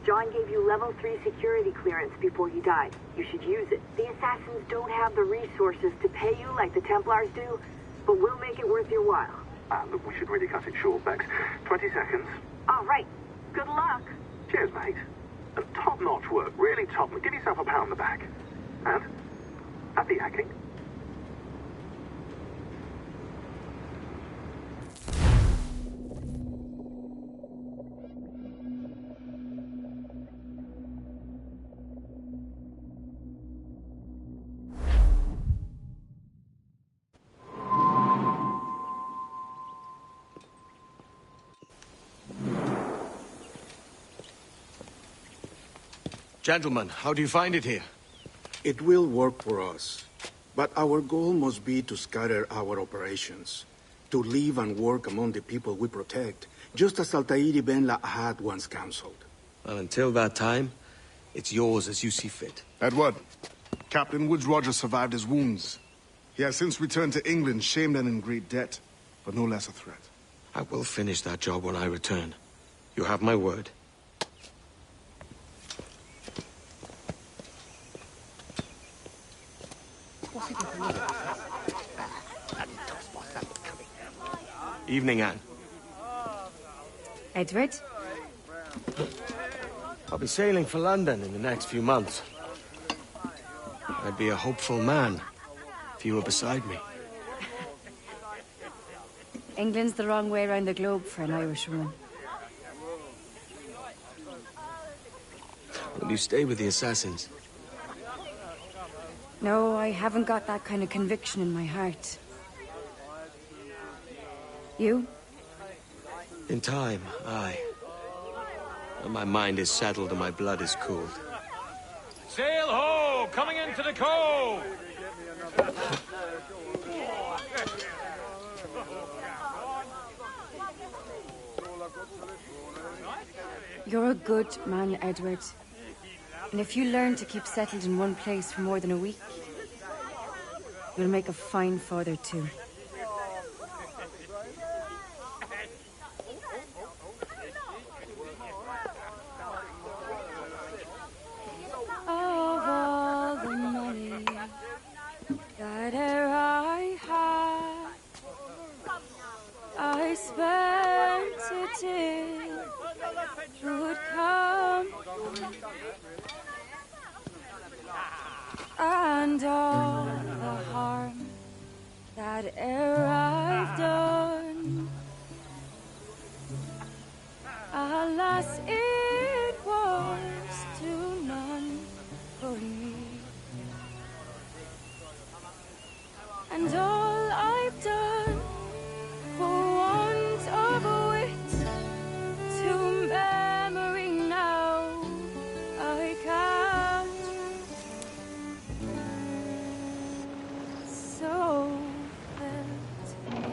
John gave you level 3 security clearance before he died. You should use it. The assassins don't have the resources to pay you like the Templars do, but we'll make it worth your while. Look, we should really cut it short, Bex. 20 seconds. All right. Good luck. Cheers, mate. And top-notch work. Really top. Give yourself a pat on the back. And happy hacking. Gentlemen, how do you find it here? It will work for us. But our goal must be to scatter our operations. To live and work among the people we protect, just as Altair ibn La'ahad once counseled. Well, until that time, it's yours as you see fit. Edward, Captain Woods Rogers survived his wounds. He has since returned to England, shamed and in great debt, but no less a threat. I will finish that job when I return. You have my word. Evening, Anne. Edward? I'll be sailing for London in the next few months. I'd be a hopeful man if you were beside me. England's the wrong way around the globe for an Irish woman. Will you stay with the assassins? No, I haven't got that kind of conviction in my heart. You? In time, aye. When my mind is settled and my blood is cooled. Sail ho! Coming into the cove! You're a good man, Edward. And if you learn to keep settled in one place for more than a week, you'll make a fine father too. Of all the money that e'er I had, I spent it till you would come, and all the harm that e'er I've done, alas, it was to none but me. And all I've done for want of wit to memory now I count. So felt the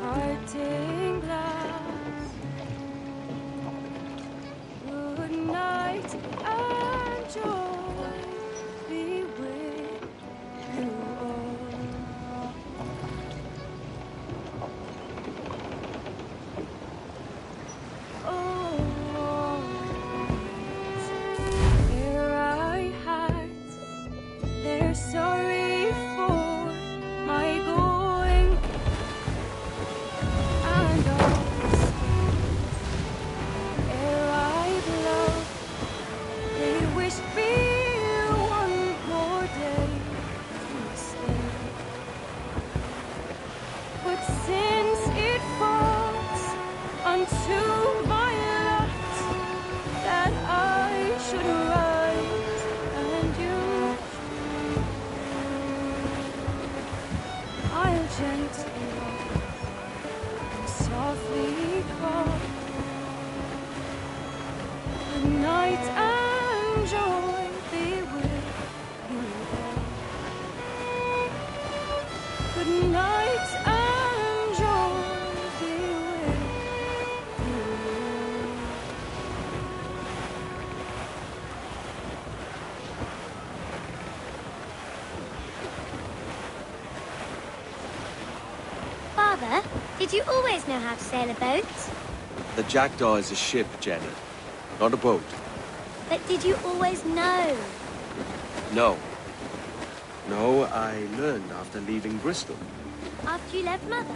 parting glass. Good night and joy be with you all. Oh, here I had, they're sorry for my going, and all the schemes ere I've loved, they wish me one more day to stay. But since it falls unto my lot that I should rise and you, I'll gently and softly call. Good night and joy be with you all. Good night and joy be with you all. Father, did you always know how to sail a boat? The Jackdaw is a ship, Jenny, not a boat. But did you always know? No. No, I learned after leaving Bristol. After you left Mother?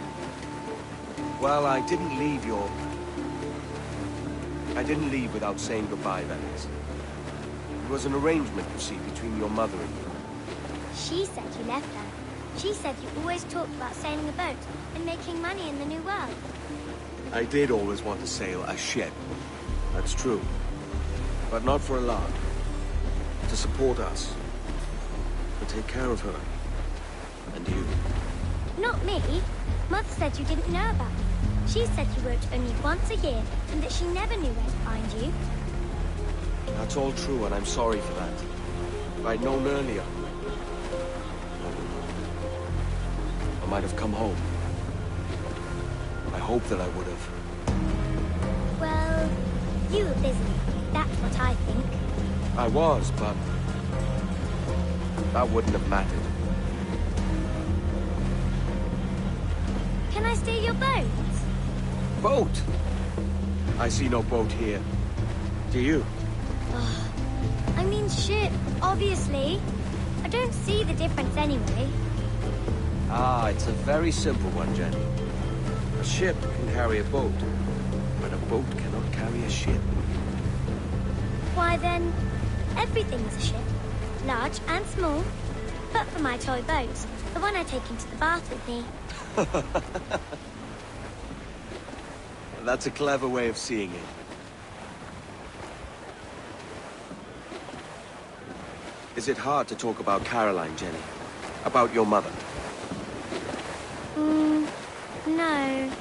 Well, I didn't leave without saying goodbye, that is. It was an arrangement, you see, between your mother and me. She said you left her. She said you always talked about sailing a boat and making money in the New World. I did always want to sail a ship. That's true. But not for a lark. To support us. To take care of her. And you. Not me. Mother said you didn't know about me. She said you worked only once a year and that she never knew where to find you. That's all true, and I'm sorry for that. If I'd known earlier, I might have come home. I hope that I would have. Well, you were busy. That's what I think. I was, but that wouldn't have mattered. Can I steal your boat? Boat? I see no boat here. Do you? I mean ship, obviously. I don't see the difference anyway. Ah, it's a very simple one, Jenny. A ship can carry a boat, but a boat cannot carry a ship. Why then, everything is a ship. Large and small. But for my toy boat, the one I take into the bath with me. That's a clever way of seeing it. Is it hard to talk about Caroline, Jenny? About your mother? No.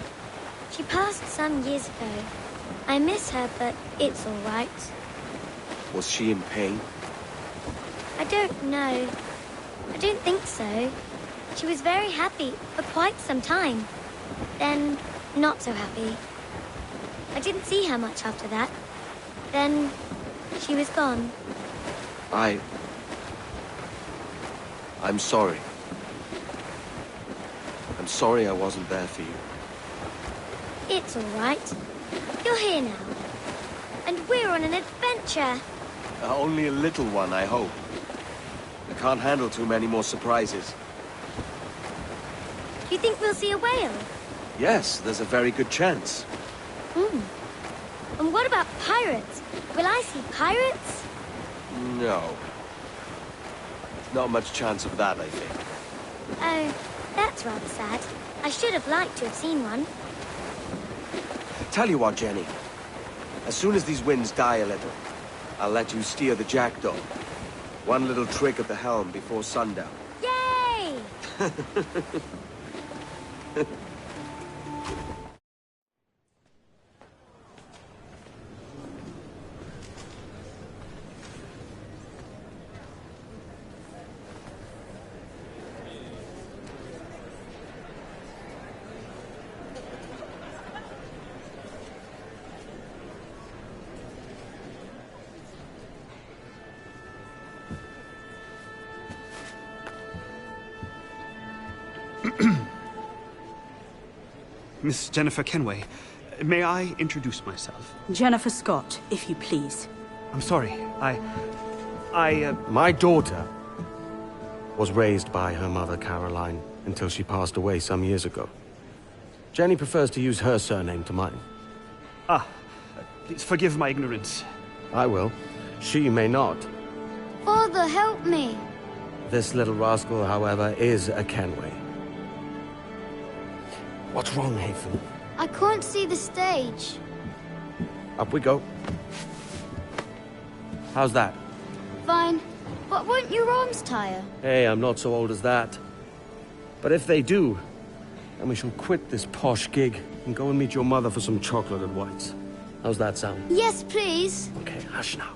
She passed some years ago. I miss her, but it's all right. Was she in pain? I don't know. I don't think so. She was very happy for quite some time. Then, not so happy. I didn't see her much after that. Then, She was gone. I'm sorry. I'm sorry I wasn't there for you. It's all right. You're here now. And we're on an adventure. Only a little one, I hope. I can't handle too many more surprises. Do you think we'll see a whale? Yes, there's a very good chance. And what about pirates? Will I see pirates? No. Not much chance of that, I think. Oh, that's rather sad. I should have liked to have seen one. Tell you what, Jenny. As soon as these winds die a little, I'll let you steer the Jackdaw. One little trick at the helm before sundown. Yay! Miss Jennifer Kenway, may I introduce myself? Jennifer Scott, if you please. I'm sorry, My daughter was raised by her mother, Caroline, until she passed away some years ago. Jenny prefers to use her surname to mine. Please forgive my ignorance. I will. She may not. Father, help me. This little rascal, however, is a Kenway. What's wrong, Hafen? I can't see the stage. Up we go. How's that? Fine. But won't your arms tire? Hey, I'm not so old as that. But if they do, then we shall quit this posh gig and go and meet your mother for some chocolate and whites. How's that sound? Yes, please. Okay, hush now.